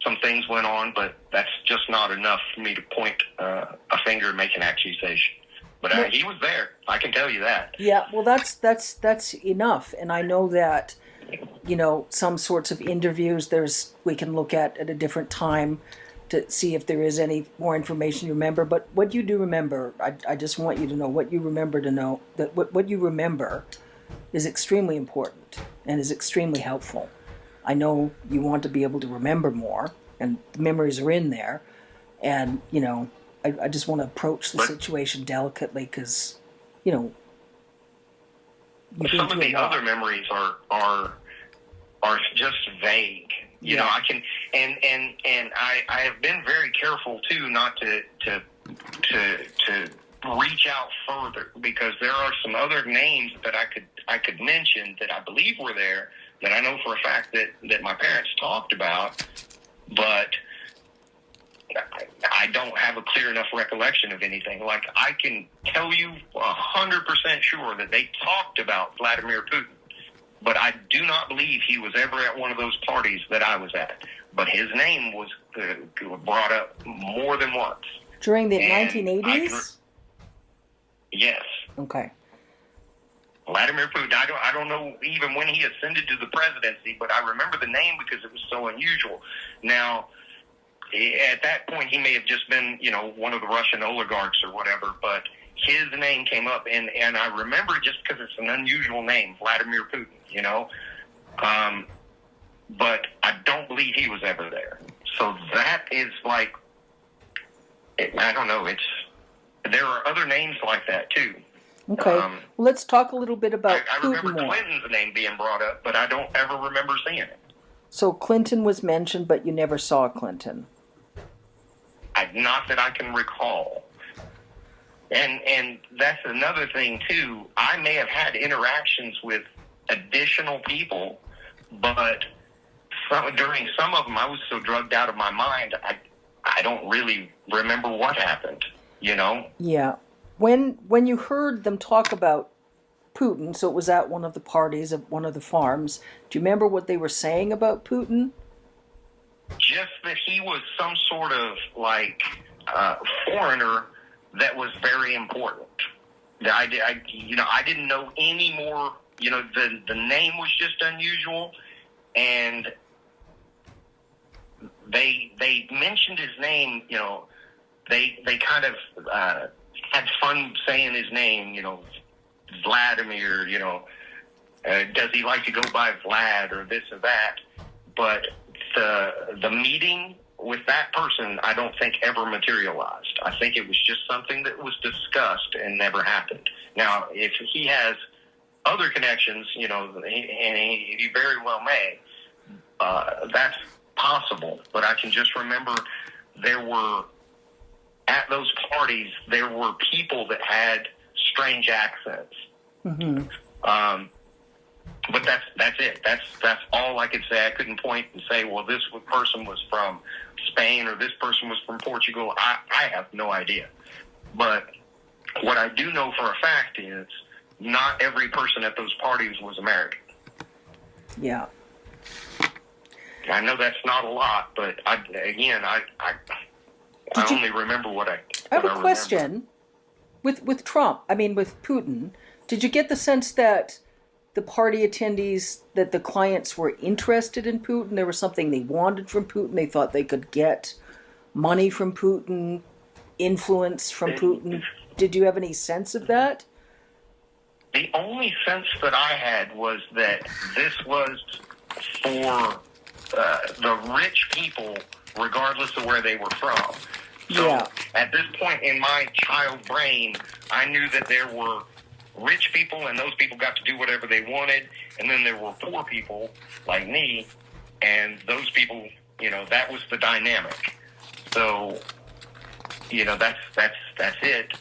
some things went on, but that's just not enough for me to point a finger and make an accusation. But he was there. I can tell you that. Yeah, well, that's enough. And I know that, some sorts of interviews we can look at a different time to see if there is any more information you remember. But what you do remember, I just want you to know what you remember to know, that what you remember is extremely important and is extremely helpful. I know you want to be able to remember more, and the memories are in there. And, I just want to approach the situation delicately because, some of the other memories are just vague. I can, and I have been very careful too not to reach out further because there are some other names that I could mention that I believe were there that I know for a fact that my parents talked about, but I don't have a clear enough recollection of anything. Like I can tell you 100% sure that they talked about Vladimir Putin. But I do not believe he was ever at one of those parties that I was at. But his name was brought up more than once. During the 1980s? Yes. Okay. Vladimir Putin, I don't know even when he ascended to the presidency, but I remember the name because it was so unusual. Now, at that point, he may have just been, one of the Russian oligarchs or whatever, but his name came up, and I remember it just because it's an unusual name, Vladimir Putin, but I don't believe he was ever there. So that is like, I don't know, there are other names like that too. Okay, well, let's talk a little bit about I Putin remember more. Clinton's name being brought up, but I don't ever remember seeing it. So Clinton was mentioned, but you never saw Clinton. Not that I can recall. And that's another thing, too. I may have had interactions with additional people, but during some of them, I was so drugged out of my mind, I don't really remember what happened, Yeah. When you heard them talk about Putin, so it was at one of the parties at one of the farms, do you remember what they were saying about Putin? Just that he was some sort of, foreigner that was very important. I didn't know any more. The name was just unusual, and they mentioned his name. They kind of had fun saying his name. Vladimir. Does he like to go by Vlad or this or that? But the meeting with that person, I don't think ever materialized. I think it was just something that was discussed and never happened. Now, if he has other connections, and he very well may, that's possible. But I can just remember there were at those parties, there were people that had strange accents. Mm-hmm. But that's it. That's all I could say. I couldn't point and say, well, this person was from Spain or this person was from Portugal. I have no idea. But what I do know for a fact is not every person at those parties was American. Yeah. I know that's not a lot, but I only remember what I have a remember. question. With Trump, with Putin, did you get the sense that the party attendees, that the clients were interested in Putin? There was something they wanted from Putin. They thought they could get money from Putin, influence from Putin. Did you have any sense of that? The only sense that I had was that this was for the rich people, regardless of where they were from. So at this point in my child brain, I knew that there were rich people, and those people got to do whatever they wanted, and then there were poor people like me, and those people, that was the dynamic. So, that's it.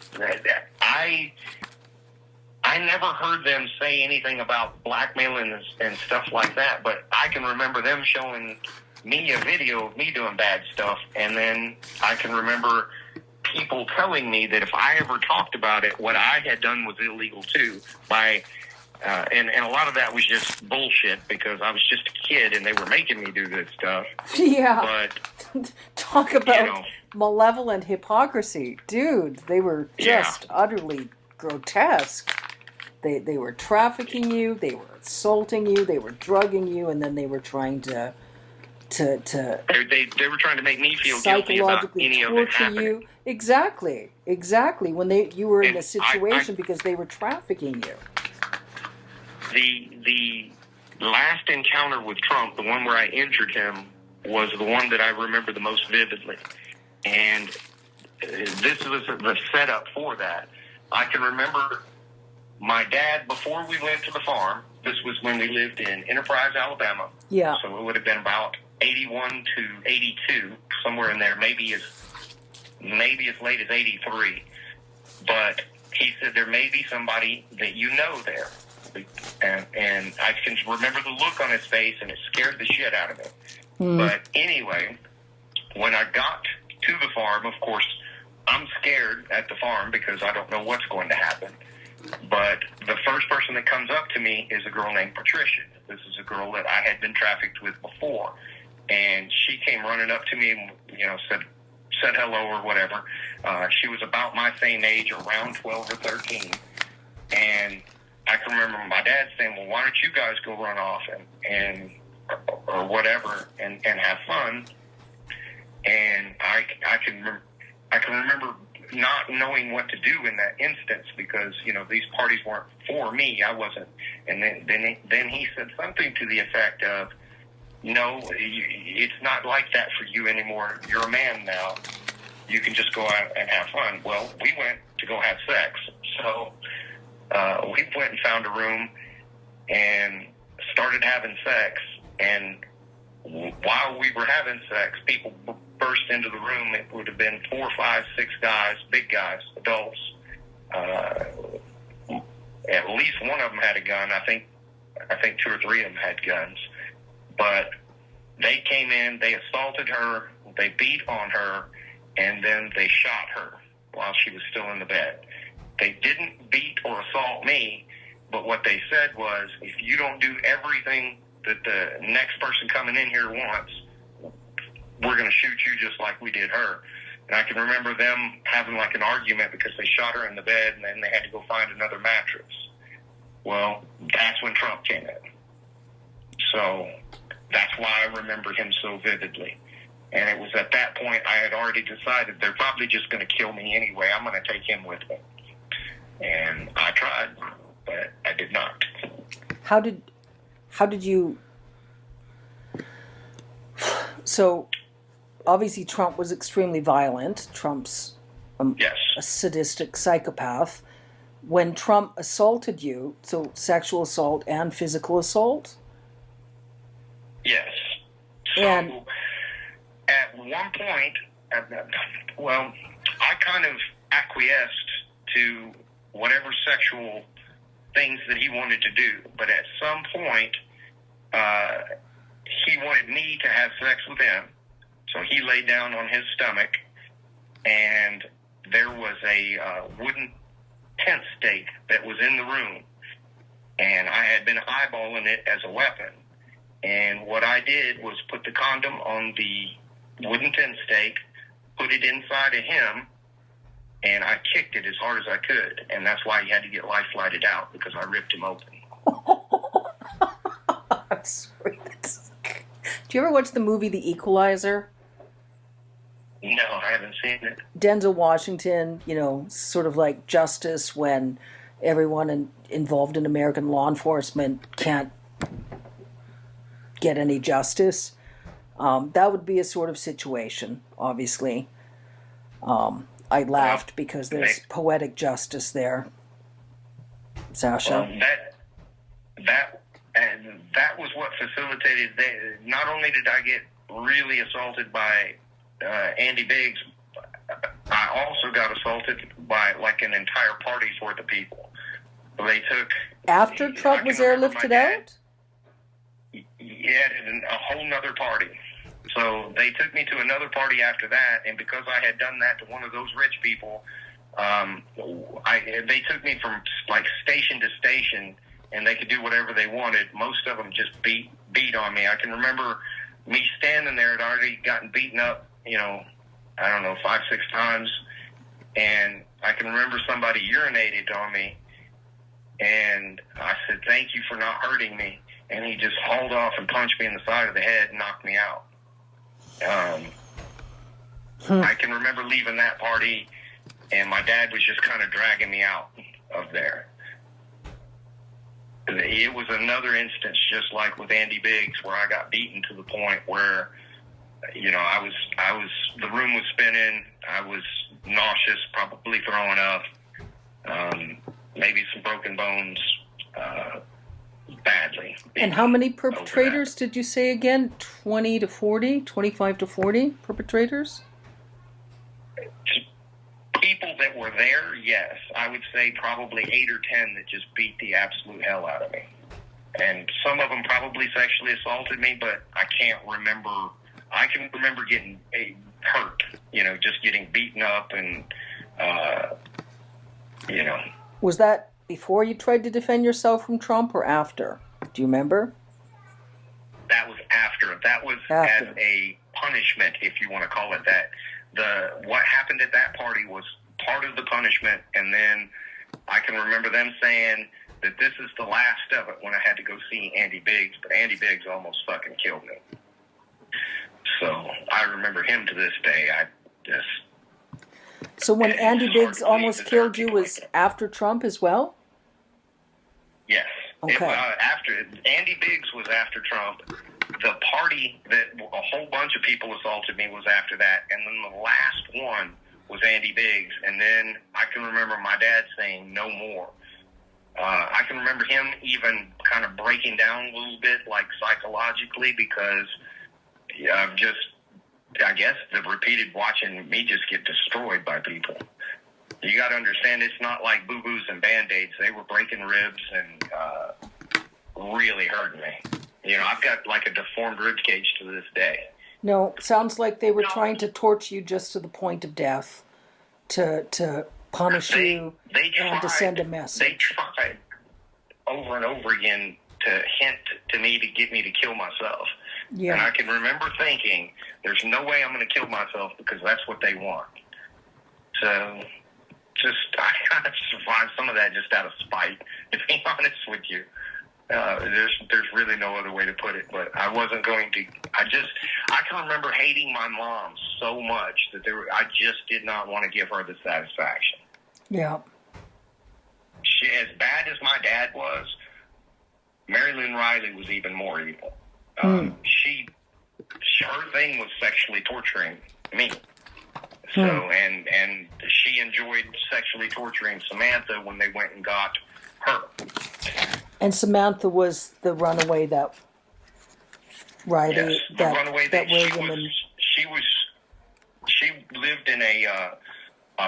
I never heard them say anything about blackmailing and stuff like that, but I can remember them showing me a video of me doing bad stuff, and then I can remember people telling me that if I ever talked about it, what I had done was illegal too. And a lot of that was just bullshit because I was just a kid and they were making me do this stuff. Yeah. But talk about malevolent hypocrisy, dude. They were just utterly grotesque. They were trafficking you, they were assaulting you, they were drugging you, and then they were trying to they were trying to make me feel guilty about any of it happening. You. Exactly. When you were in this situation because they were trafficking you. The last encounter with Trump, the one where I injured him, was the one that I remember the most vividly. And this was the setup for that. I can remember my dad, before we went to the farm, this was when we lived in Enterprise, Alabama. Yeah. So it would have been about 81 to 82, somewhere in there, maybe as late as 83. But he said there may be somebody that you know there. And I can remember the look on his face, and it scared the shit out of me. But anyway, when I got to the farm, of course, I'm scared at the farm because I don't know what's going to happen. But the first person that comes up to me is a girl named Patricia. This is a girl that I had been trafficked with before. And she came running up to me and, said hello or whatever. She was about my same age, around 12 or 13. And I can remember my dad saying, well, why don't you guys go run off or whatever and have fun? And I can remember not knowing what to do in that instance because, these parties weren't for me. I wasn't. And then he said something to the effect of, no, it's not like that for you anymore. You're a man now. You can just go out and have fun. Well, we went to go have sex. So we went and found a room and started having sex. And while we were having sex, people burst into the room. It would have been 4, 5, 6 guys, big guys, adults. At least one of them had a gun. I think 2 or 3 of them had guns. But they came in, they assaulted her, they beat on her, and then they shot her while she was still in the bed. They didn't beat or assault me, but what they said was, if you don't do everything that the next person coming in here wants, we're going to shoot you just like we did her. And I can remember them having like an argument because they shot her in the bed and then they had to go find another mattress. Well, that's when Trump came in. So that's why I remember him so vividly. And it was at that point I had already decided they're probably just going to kill me anyway. I'm going to take him with me. And I tried, but I did not. How did you... So, obviously Trump was extremely violent. Trump's a sadistic psychopath. When Trump assaulted you, so sexual assault and physical assault? Yes. So, and at one point, I I kind of acquiesced to whatever sexual things that he wanted to do. But at some point, he wanted me to have sex with him. So he laid down on his stomach, and there was a wooden tent stake that was in the room, and I had been eyeballing it as a weapon. And what I did was put the condom on the wooden tent stake, put it inside of him, and I kicked it as hard as I could. And that's why he had to get life flighted out, because I ripped him open. I'm sorry. Do you ever watch the movie The Equalizer? No, I haven't seen it. Denzel Washington, sort of like justice when everyone involved in American law enforcement can't get any justice. That would be a sort of situation, obviously. I laughed because there's poetic justice there, Sascha. That was what facilitated. Not only did I get really assaulted by Andy Biggs, I also got assaulted by like an entire party's worth of people. So they took after Trump was airlifted out. Yeah, a whole nother party. So they took me to another party after that, and because I had done that to one of those rich people, they took me from like station to station, and they could do whatever they wanted. Most of them just beat on me. I can remember me standing there. I'd already gotten beaten up, 5, 6 times, and I can remember somebody urinated on me, and I said, "Thank you for not hurting me." And he just hauled off and punched me in the side of the head and knocked me out. I can remember leaving that party, and my dad was just kind of dragging me out of there. It was another instance, just like with Andy Biggs, where I got beaten to the point where, the room was spinning. I was nauseous, probably throwing up, maybe some broken bones, badly. And how many perpetrators did you say again? 20 to 40? 25 to 40 perpetrators? People that were there, yes. I would say probably 8 or 10 that just beat the absolute hell out of me. And some of them probably sexually assaulted me, but I can't remember. I can remember getting hurt, just getting beaten up and, Was that before you tried to defend yourself from Trump or after? Do you remember? That was after. That was after. As a punishment, if you want to call it that. What happened at that party was part of the punishment, and then I can remember them saying that this is the last of it when I had to go see Andy Biggs, but Andy Biggs almost fucking killed me. So I remember him to this day. So when Andy Biggs almost killed you was after Trump as well? Yes. Okay. After Andy Biggs was after Trump. The party that a whole bunch of people assaulted me was after that, and then the last one was Andy Biggs, and then I can remember my dad saying no more. I can remember him even kind of breaking down a little bit, like psychologically, because I guess the repeated watching me just get destroyed by people. You got to understand, it's not like boo-boos and Band-Aids. They were breaking ribs and really hurting me. I've got like a deformed rib cage to this day. No, sounds like they were trying to torture you just to the point of death, to punish you and to send a message. They tried over and over again to hint to me to get me to kill myself. Yeah. And I can remember thinking, there's no way I'm going to kill myself because that's what they want. So I kind of survived some of that just out of spite, to be honest with you. There's really no other way to put it, but I wasn't going to. I can remember hating my mom so much that I just did not want to give her the satisfaction. Yeah. As bad as my dad was, Marilyn Riley was even more evil. Her thing was sexually torturing me. So, and she enjoyed sexually torturing Samantha when they went and got her. And Samantha was the runaway that Riley, yes, the runaway that William she lived in a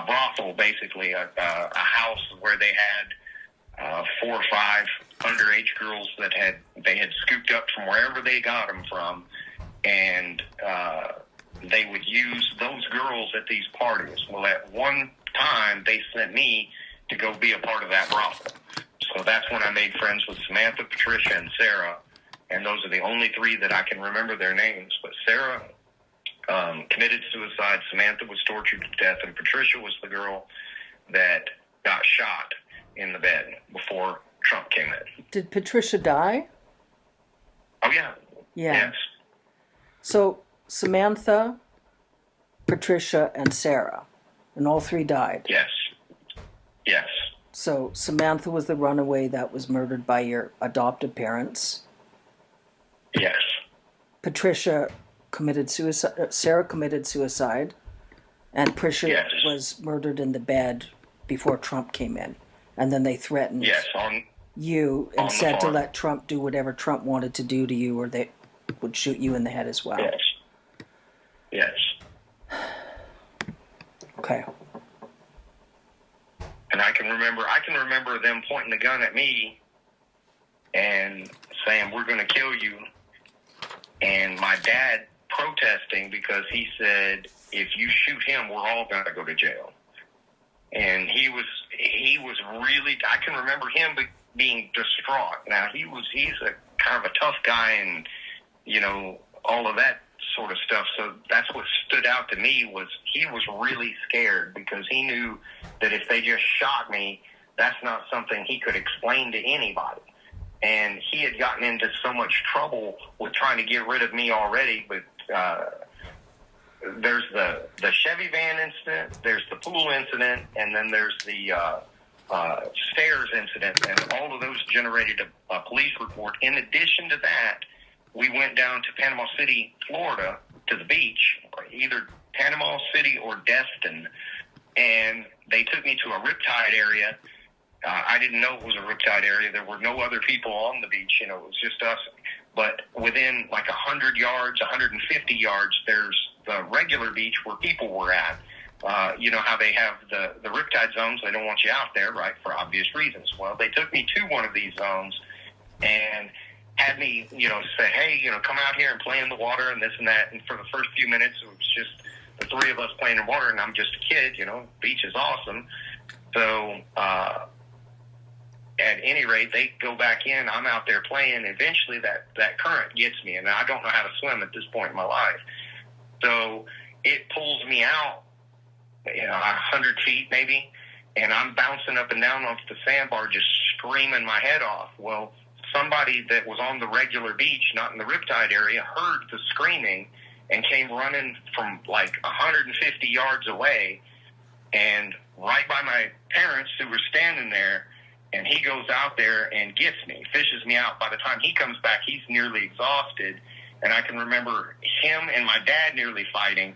brothel, basically a house where they had 4 or 5 underage girls that they had scooped up from wherever they got them from, and they would use those girls at these parties. Well, at one time, they sent me to go be a part of that brothel. So that's when I made friends with Samantha, Patricia, and Sarah, and those are the only 3 that I can remember their names. But Sarah committed suicide, Samantha was tortured to death, and Patricia was the girl that got shot in the bed before Trump came in. Did Patricia die? Oh, yeah. Yeah. Yes. So Samantha, Patricia, and Sarah, and all 3 died. Yes. Yes. So Samantha was the runaway that was murdered by your adoptive parents. Yes. Patricia committed suicide. Sarah committed suicide, and Patricia was murdered in the bed before Trump came in. And then they threatened you and said to let Trump do whatever Trump wanted to do to you, or they would shoot you in the head as well. Yes. Yes. Okay. And I can remember them pointing the gun at me and saying, "We're going to kill you." And my dad protesting because he said, "If you shoot him, we're all going to go to jail." And he was really, I can remember him being distraught. Now he's a kind of a tough guy and, all of that sort of stuff. So that's what stood out to me was he was really scared because he knew that if they just shot me, that's not something he could explain to anybody. And he had gotten into so much trouble with trying to get rid of me already, but there's the Chevy van incident, there's the pool incident, and then there's the stairs incident, and all of those generated a police report. In addition to that, we went down to Panama City, Florida, to the beach, either Panama City or Destin, and they took me to a riptide area. I didn't know it was a riptide area. There were no other people on the beach. It was just us. But within like 100 yards, 150 yards, there's the regular beach where people were at. How they have the riptide zones. They don't want you out there, right, for obvious reasons. Well, they took me to one of these zones and had me, say, "Hey, come out here and play in the water and this and that." And for the first few minutes, it was just the 3 of us playing in water, and I'm just a kid, beach is awesome. So, at any rate, they go back in. I'm out there playing. Eventually, that current gets me, and I don't know how to swim at this point in my life. So it pulls me out, 100 feet maybe, and I'm bouncing up and down off the sandbar, just screaming my head off. Well, somebody that was on the regular beach, not in the riptide area, heard the screaming and came running from like 150 yards away, and right by my parents who were standing there. And he goes out there and gets me, fishes me out. By the time he comes back, he's nearly exhausted. And I can remember him and my dad nearly fighting.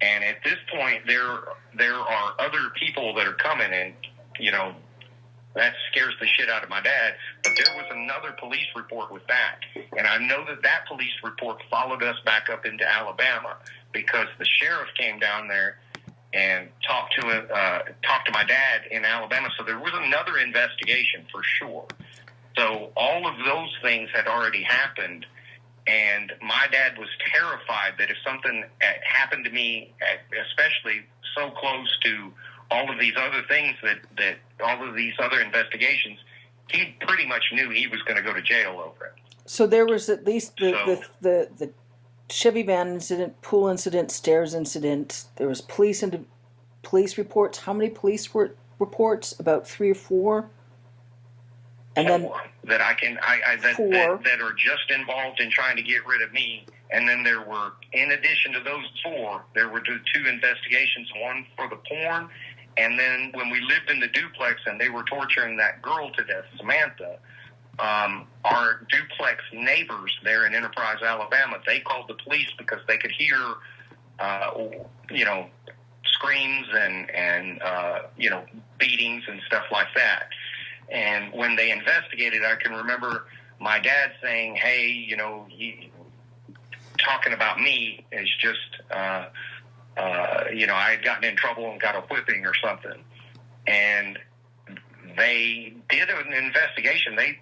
And at this point, there are other people that are coming, and, that scares the shit out of my dad. But there was another police report with that. And I know that police report followed us back up into Alabama because the sheriff came down there and talked to my dad in Alabama. So there was another investigation for sure. So all of those things had already happened, and my dad was terrified that if something happened to me, especially so close to all of these other things that all of these other investigations, he pretty much knew he was going to go to jail over it. So there was at least the Chevy van incident, pool incident, stairs incident. There was police reports. How many police reports? About 3 or 4. And then that that are just involved in trying to get rid of me. And then there were, in addition to those 4, there were 2 investigations. One for the porn, and then when we lived in the duplex and they were torturing that girl to death, Samantha. Our duplex neighbors there in Enterprise, Alabama, they called the police because they could hear, screams and beatings and stuff like that. And when they investigated, I can remember my dad saying, "Hey, talking about me is just, I had gotten in trouble and got a whipping or something. And they did an investigation. They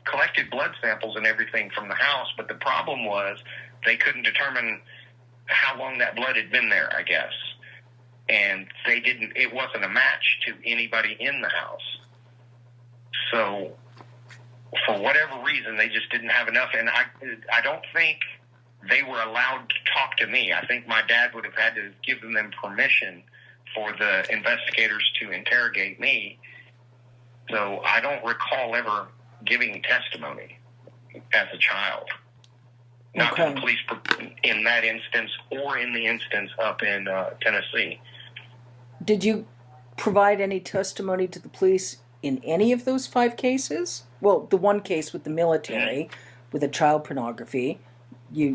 collected blood samples and everything from the house, but the problem was they couldn't determine how long that blood had been there, I guess. And it wasn't a match to anybody in the house. So for whatever reason, they just didn't have enough. And I don't think they were allowed to talk to me. I think my dad would have had to give them permission for the investigators to interrogate me. So I don't recall ever giving testimony as a child. Not to the police in that instance or in the instance up in Tennessee. Did you provide any testimony to the police in any of those 5 cases? Well, the one case with the military, with the child pornography, I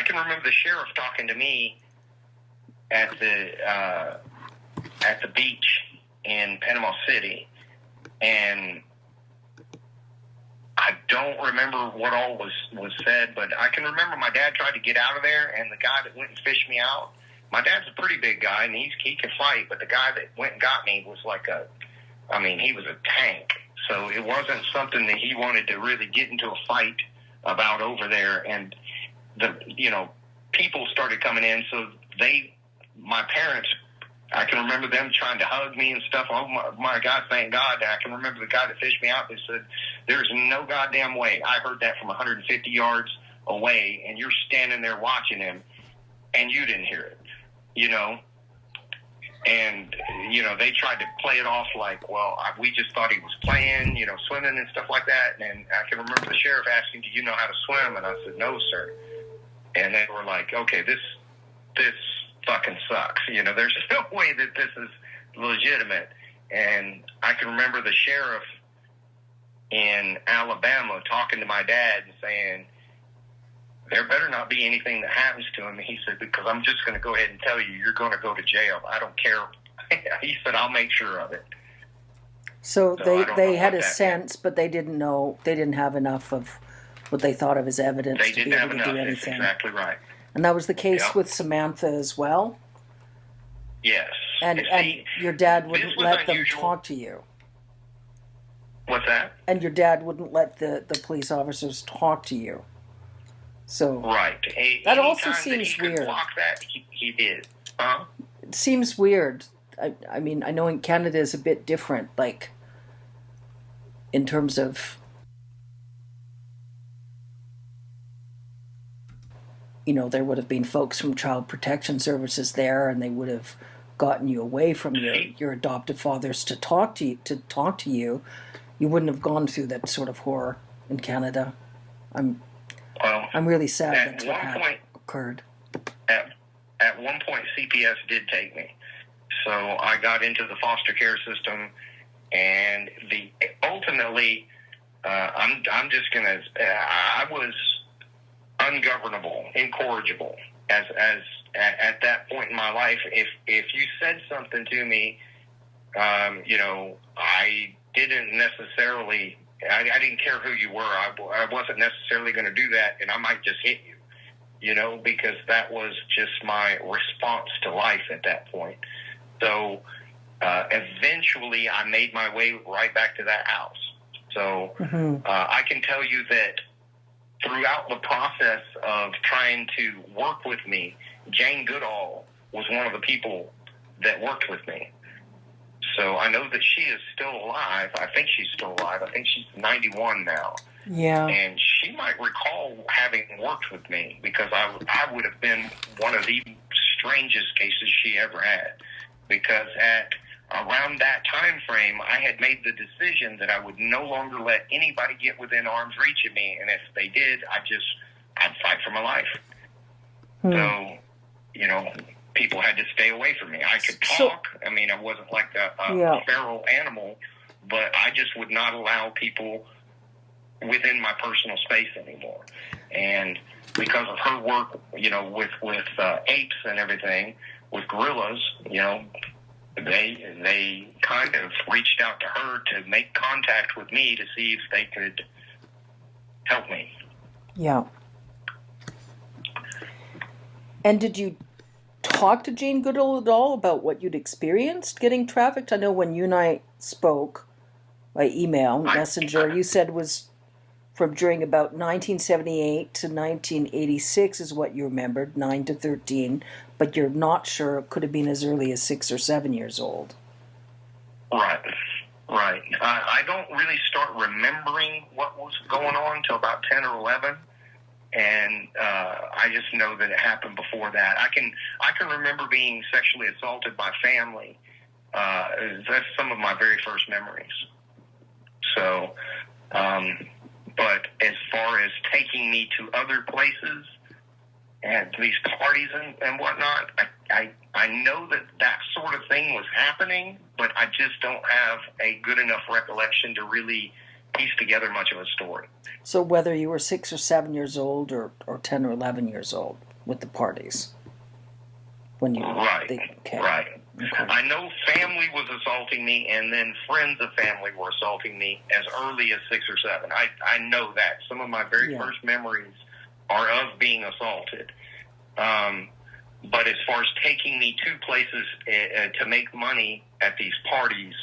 can remember the sheriff talking to me at the beach in Panama City, and I don't remember what all was said, but I can remember my dad tried to get out of there, and the guy that went and fished me out, my dad's a pretty big guy, and he can fight, but the guy that went and got me was he was a tank. So it wasn't something that he wanted to really get into a fight about over there. And people started coming in. So my parents, I can remember them trying to hug me and stuff. Oh my God, thank God. And I can remember the guy that fished me out that said, "There's no goddamn way." I heard that from 150 yards away, and you're standing there watching him, and you didn't hear it, And, they tried to play it off like, well, we just thought he was playing, swimming and stuff like that. And I can remember the sheriff asking, "Do you know how to swim?" And I said, "No, sir." And they were like, "Okay, this fucking sucks. There's no way that this is legitimate." And I can remember the sheriff in Alabama talking to my dad and saying, "There better not be anything that happens to him." He said, "Because I'm just going to go ahead and tell you, you're going to go to jail. I don't care." He said, "I'll make sure of it." So they had a sense, but they didn't know. They didn't have enough of what they thought of as evidence to be able to do anything. That's exactly right. And that was the case with Samantha as well? Yes. And your dad wouldn't let them talk to you? What's that? And your dad wouldn't let the police officers talk to you? So right. That also seems weird. Block that, he did. Huh? It seems weird. I mean, I know in Canada is a bit different, like, in terms of, there would have been folks from Child Protection Services there, and they would have gotten you away from your adoptive fathers to talk to you. You wouldn't have gone through that sort of horror in Canada. I'm really sad that's what occurred. At one point, CPS did take me. So I got into the foster care system, and ultimately, I'm just gonna. I was ungovernable, incorrigible, at that point in my life. If you said something to me, I didn't necessarily. I didn't care who you were. I wasn't necessarily going to do that, and I might just hit you, because that was just my response to life at that point. So eventually I made my way right back to that house. So I can tell you that throughout the process of trying to work with me, Jane Goodall was one of the people that worked with me. So I know that she is still alive. I think she's still alive. I think she's 91 now. Yeah. And she might recall having worked with me, because I would have been one of the strangest cases she ever had. Because at around that time frame, I had made the decision that I would no longer let anybody get within arm's reach of me. And if they did, I'd fight for my life. So, people had to stay away from me. I could talk. I mean, I wasn't like a feral animal, but I just would not allow people within my personal space anymore. And because of her work, with apes and everything, with gorillas, they kind of reached out to her to make contact with me to see if they could help me. Yeah. And did you talk to Jane Goodall at all about what you'd experienced getting trafficked? I know when you and I spoke by email, messenger, you said was from during about 1978 to 1986 is what you remembered, 9 to 13, but you're not sure it could have been as early as 6 or 7 years old. Right. I don't really start remembering what was going on until about 10 or 11. And I just know that it happened before that. I can remember being sexually assaulted by family. That's some of my very first memories. So, but as far as taking me to other places and these parties and whatnot, I know that sort of thing was happening, but I just don't have a good enough recollection to really piece together much of a story. So whether you were 6 or 7 years old or 10 or 11 years old with the parties? When you Right. Okay. I know family was assaulting me, and then friends of family were assaulting me as early as 6 or 7. I know that. Some of my very first memories are of being assaulted. But as far as taking me to places to make money at these parties,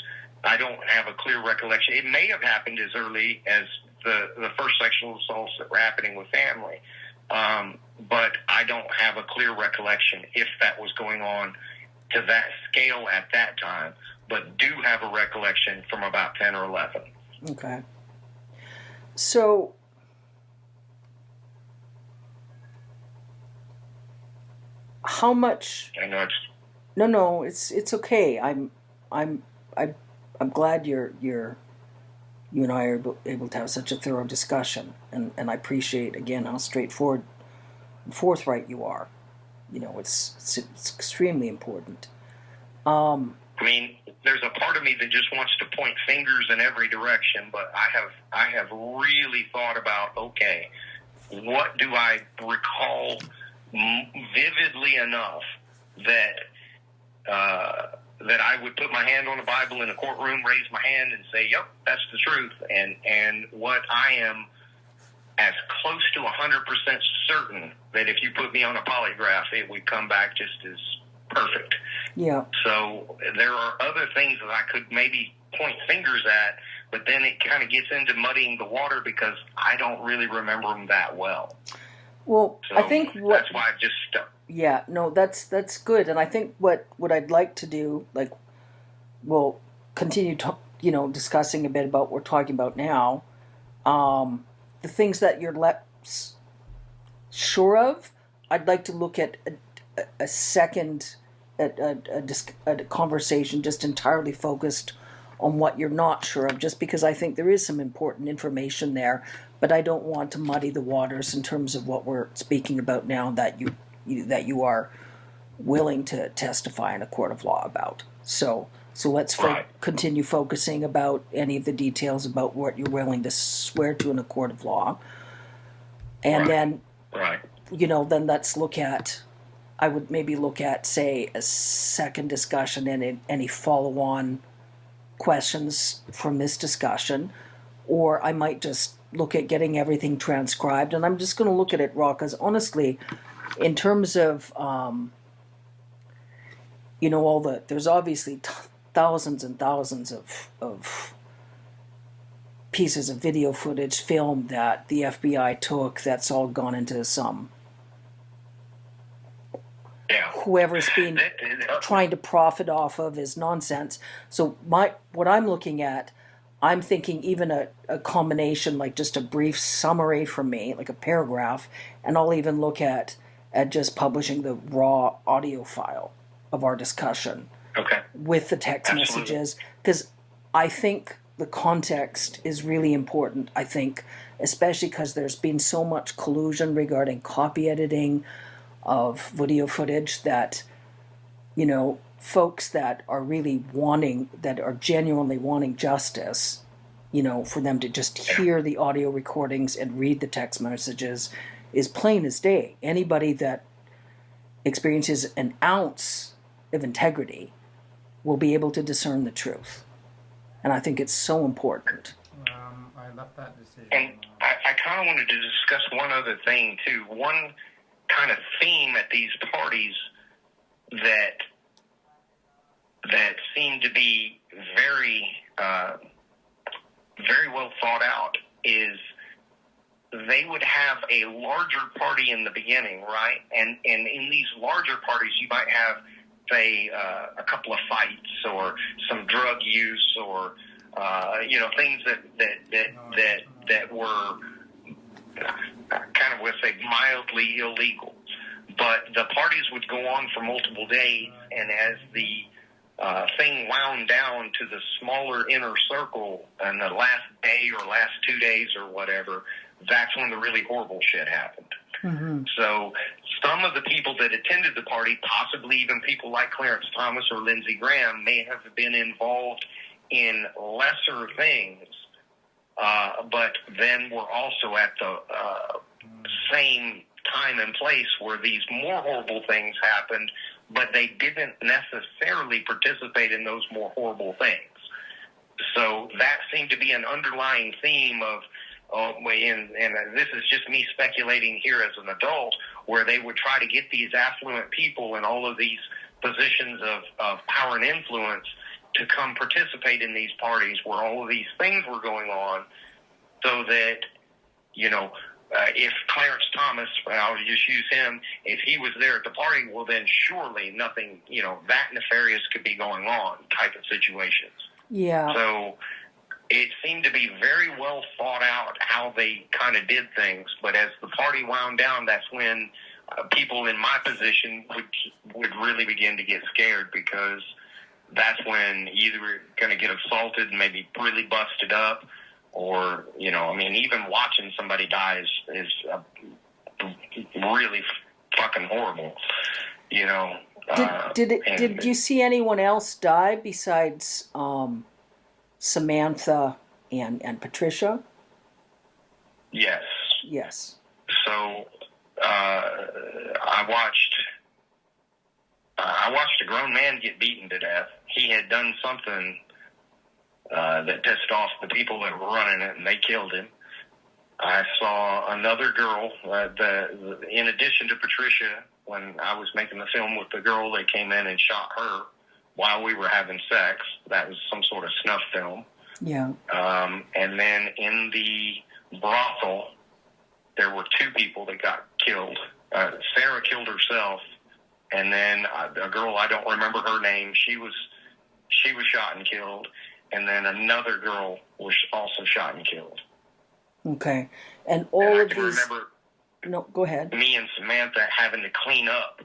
I don't have a clear recollection. It may have happened as early as the first sexual assaults that were happening with family. But I don't have a clear recollection if that was going on to that scale at that time, but do have a recollection from about 10 or 11. Okay. So, how much? I know it's No, it's okay. I'm glad you and I are able to have such a thorough discussion, and I appreciate again how straightforward and forthright you are. You know, it's extremely important. I mean, there's a part of me that just wants to point fingers in every direction, but I have really thought about, okay, what do I recall vividly enough that I would put my hand on the Bible in a courtroom, raise my hand, and say, "Yep, that's the truth." And what I am as close to 100% certain that if you put me on a polygraph, it would come back just as perfect. Yeah. So there are other things that I could maybe point fingers at, but then it kind of gets into muddying the water because I don't really remember them that well. Well, So I think that's why I just stuck. Yeah, no, that's good, and I think what I'd like to do, like, we'll continue discussing a bit about what we're talking about now. The things that you're less sure of, I'd like to look at a second a conversation just entirely focused on what you're not sure of, just because I think there is some important information there, but I don't want to muddy the waters in terms of what we're speaking about now that you are willing to testify in a court of law about. So let's continue focusing about any of the details about what you're willing to swear to in a court of law, and then then let's look at. I would maybe look at, say, a second discussion and any follow-on questions from this discussion, or I might just look at getting everything transcribed, and I'm just going to look at it raw, because honestly, in terms of, there's obviously thousands and thousands of pieces of video footage, film that the FBI took that's all gone into some whoever's been trying to profit off of is nonsense. So what I'm looking at, I'm thinking even a combination, like just a brief summary from me, like a paragraph, and I'll even look at just publishing the raw audio file of our discussion with the text messages, because I think the context is really important. I think, especially because there's been so much collusion regarding copy editing of video footage, that folks that are really that are genuinely wanting justice, for them to just hear the audio recordings and read the text messages is plain as day. Anybody that experiences an ounce of integrity will be able to discern the truth, and I think it's so important. I love that decision. And I kind of wanted to discuss one other thing too. One kind of theme at these parties that seem to be very very well thought out is they would have a larger party in the beginning, right? And in these larger parties, you might have, say, a couple of fights or some drug use or things that were kind of, let's say, mildly illegal. But the parties would go on for multiple days, and as the thing wound down to the smaller inner circle and the last day or last 2 days or whatever, that's when the really horrible shit happened. Mm-hmm. So some of the people that attended the party, possibly even people like Clarence Thomas or Lindsey Graham, may have been involved in lesser things, but then were also at the same time and place where these more horrible things happened, but they didn't necessarily participate in those more horrible things. So that seemed to be an underlying theme of, and this is just me speculating here as an adult, where they would try to get these affluent people in all of these positions of power and influence to come participate in these parties where all of these things were going on, so that, if Clarence Thomas, I'll just use him, if he was there at the party, well, then surely nothing, that nefarious could be going on type of situations. Yeah. So it seemed to be very well thought out how they kind of did things. But as the party wound down, that's when people in my position would really begin to get scared, because that's when either we're going to get assaulted and maybe really busted up, or, even watching somebody die is really fucking horrible, Did you see anyone else die besides Samantha and Patricia? Yes. Yes. So I watched a grown man get beaten to death. He had done something that pissed off the people that were running it, and they killed him. I saw another girl, in addition to Patricia, when I was making the film with the girl, they came in and shot her while we were having sex. That was some sort of snuff film. Yeah. And then in the brothel, there were 2 people that got killed. Sarah killed herself, and then a girl, I don't remember her name, she was shot and killed, and then another girl was also shot and killed. Okay. And all of these... Remember, no, go ahead. me and Samantha having to clean up.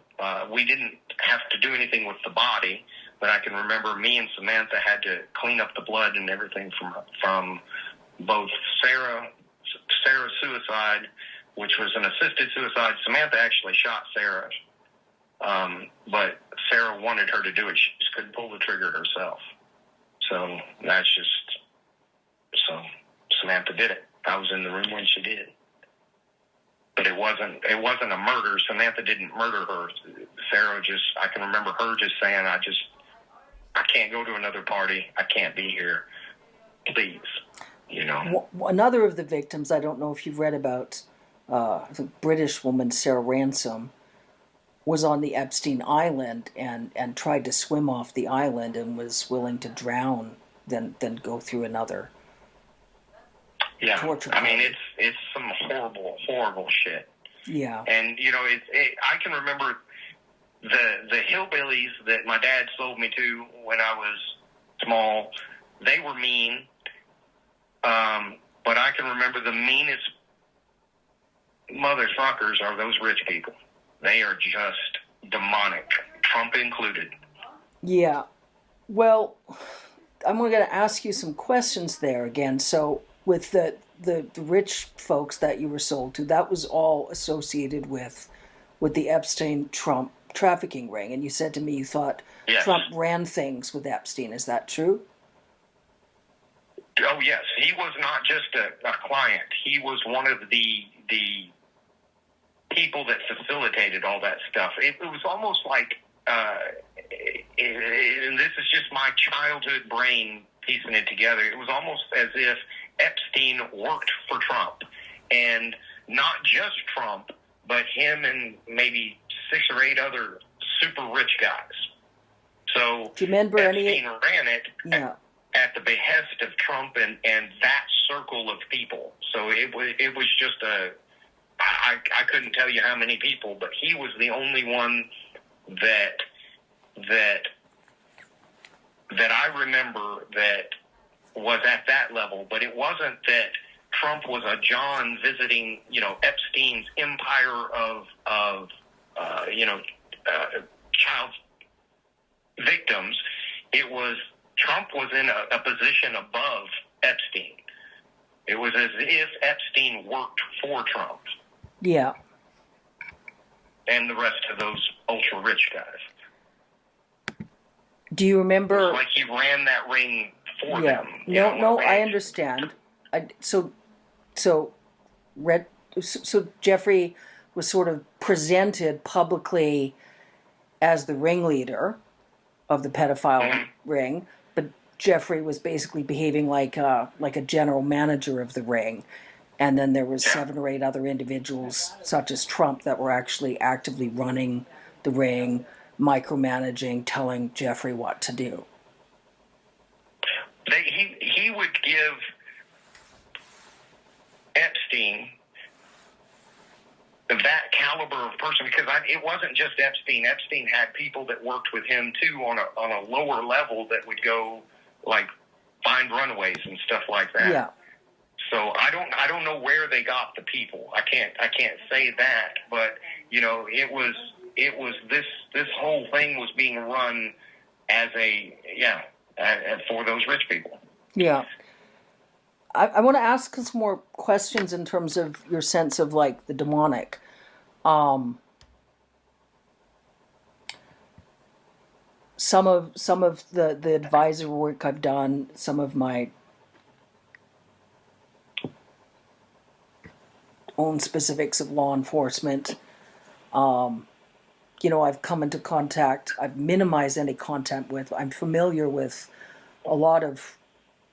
We didn't have to do anything with the body, but I can remember me and Samantha had to clean up the blood and everything from both Sarah's suicide, which was an assisted suicide. Samantha actually shot Sarah, but Sarah wanted her to do it. She just couldn't pull the trigger herself. So Samantha did it. I was in the room when she did. But it wasn't a murder. Samantha didn't murder her. Sarah I can remember her just saying, I can't go to another party. I can't be here. Please, Another of the victims, I don't know if you've read about, the British woman, Sarah Ransom, was on the Epstein Island and tried to swim off the island and was willing to drown than go through another torture party. It's some horrible, horrible shit. Yeah. And, I can remember the hillbillies that my dad sold me to when I was small. They were mean, but I can remember the meanest motherfuckers are those rich people. They are just demonic, Trump included. Yeah. Well, I'm going to ask you some questions there again. So with the rich folks that you were sold to, that was all associated with the Epstein-Trump trafficking ring. And you said to me you thought Yes. Trump ran things with Epstein. Is that true? Oh, yes. He was not just a client. He was one of the people that facilitated all that stuff. It was almost like, and this is just my childhood brain piecing it together, it was almost as if Epstein worked for Trump. And not just Trump, but him and maybe 6 or 8 other super rich guys. So do you remember Epstein ran it Yeah. at the behest of Trump and that circle of people. So it was just I couldn't tell you how many people, but he was the only one that I remember that was at that level. But it wasn't that Trump was a John visiting, Epstein's empire of child victims. It was Trump was in a position above Epstein. It was as if Epstein worked for Trump. Yeah. And the rest of those ultra rich guys. Do you remember? It's like he ran that ring for Yeah. them. No, I understand. So Jeffrey was sort of presented publicly as the ringleader of the pedophile ring, but Jeffrey was basically behaving like a general manager of the ring. And then there was 7 or 8 other individuals, such as Trump, that were actually actively running the ring, micromanaging, telling Jeffrey what to do. He would give Epstein that caliber of person, because it wasn't just Epstein. Epstein had people that worked with him too on a lower level that would go like find runaways and stuff like that. Yeah. So I don't know where they got the people. I can't say that, but it was this whole thing was being run as for those rich people. Yeah. I want to ask some more questions in terms of your sense of like the demonic. Some of the advisor work I've done, some of my own specifics of law enforcement. I've come into contact, I've minimized any content with, I'm familiar with a lot of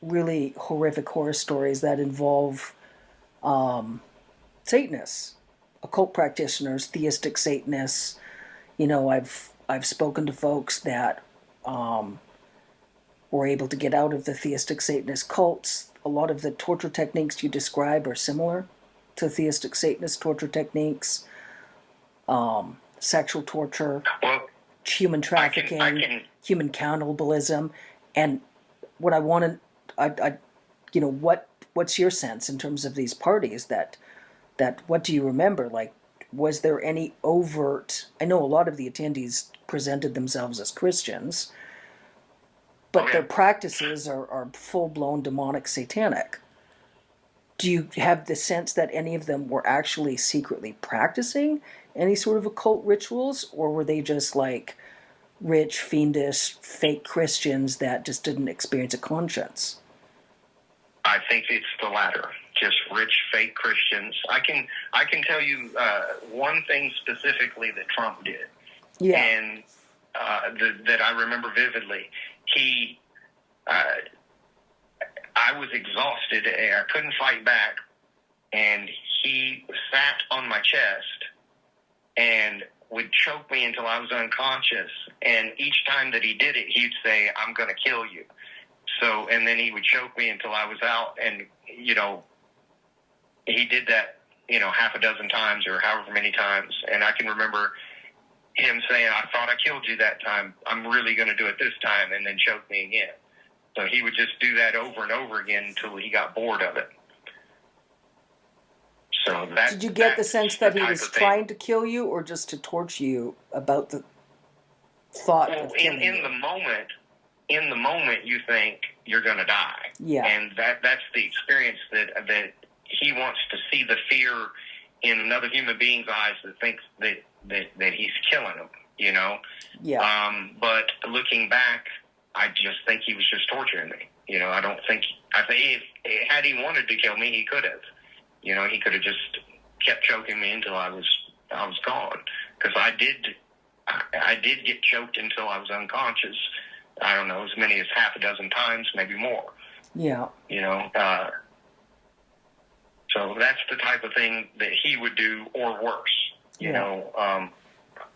really horrific horror stories that involve Satanists, occult practitioners, theistic Satanists. I've spoken to folks that were able to get out of the theistic Satanist cults. A lot of the torture techniques you describe are similar to theistic Satanist torture techniques, sexual torture, human trafficking, human cannibalism, and what I want to, what's your sense in terms of these parties that what do you remember? Like, was there any overt? I know a lot of the attendees presented themselves as Christians, but their practices are full-blown demonic satanic. Do you have the sense that any of them were actually secretly practicing any sort of occult rituals, or were they just like rich, fiendish, fake Christians that just didn't experience a conscience? I think it's the latter. Just rich, fake Christians. I can tell you one thing specifically that Trump did, and that I remember vividly. I was exhausted. I couldn't fight back, and he sat on my chest and would choke me until I was unconscious. And each time that he did it, he'd say, "I'm going to kill you." So, and then he would choke me until I was out. And, he did that, half a dozen times or however many times. And I can remember him saying, "I thought I killed you that time. I'm really going to do it this time," and then choke me again. So he would just do that over and over again until he got bored of it. So that. Did you get the sense that he was trying to kill you, or just to torture you about the thought of killing you? In the moment, you think you're going to die. Yeah. And that's the experience that he wants to see the fear in another human being's eyes that thinks that he's killing him. Yeah. But looking back, I just think he was just torturing me. I think had he wanted to kill me, he could have. He could have just kept choking me until I was gone. Because I did get choked until I was unconscious. I don't know, as many as half a dozen times, maybe more. Yeah. So that's the type of thing that he would do, or worse. You know,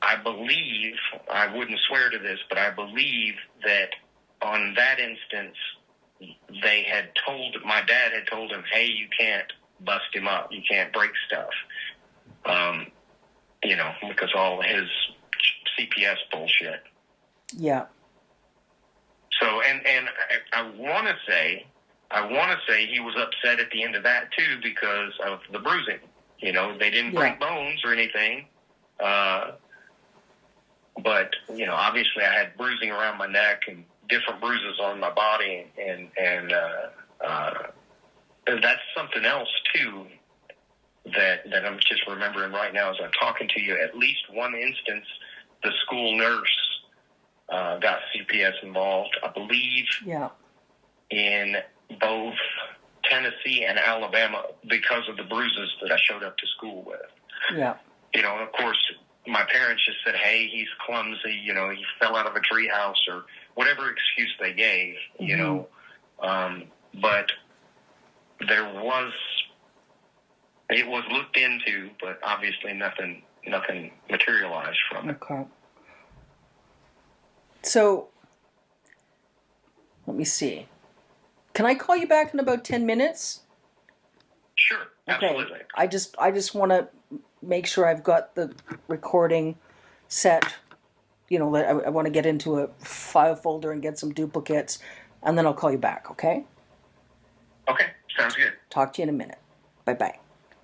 I believe, I wouldn't swear to this, but I believe that on that instance, my dad had told him, hey, you can't bust him up. You can't break stuff. You know, because all his CPS bullshit. Yeah. So, and I want to say he was upset at the end of that too because of the bruising. You know, they didn't break bones or anything. But, you know, obviously I had bruising around my neck and different bruises on my body. And that's something else too that I'm just remembering right now as I'm talking to you. At least one instance, the school nurse got CPS involved, I believe, in both Tennessee and Alabama because of the bruises that I showed up to school with. Yeah. You know, and of course, my parents just said, hey, he's clumsy, you know, he fell out of a treehouse or whatever excuse they gave, you know. But it was looked into, but obviously nothing materialized from it. Okay. So, let me see. Can I call you back in about 10 minutes? Sure, absolutely. Okay. I just want to make sure I've got the recording set. You know, I want to get into a file folder and get some duplicates, and then I'll call you back, okay? Okay, sounds good. Talk to you in a minute. Bye-bye.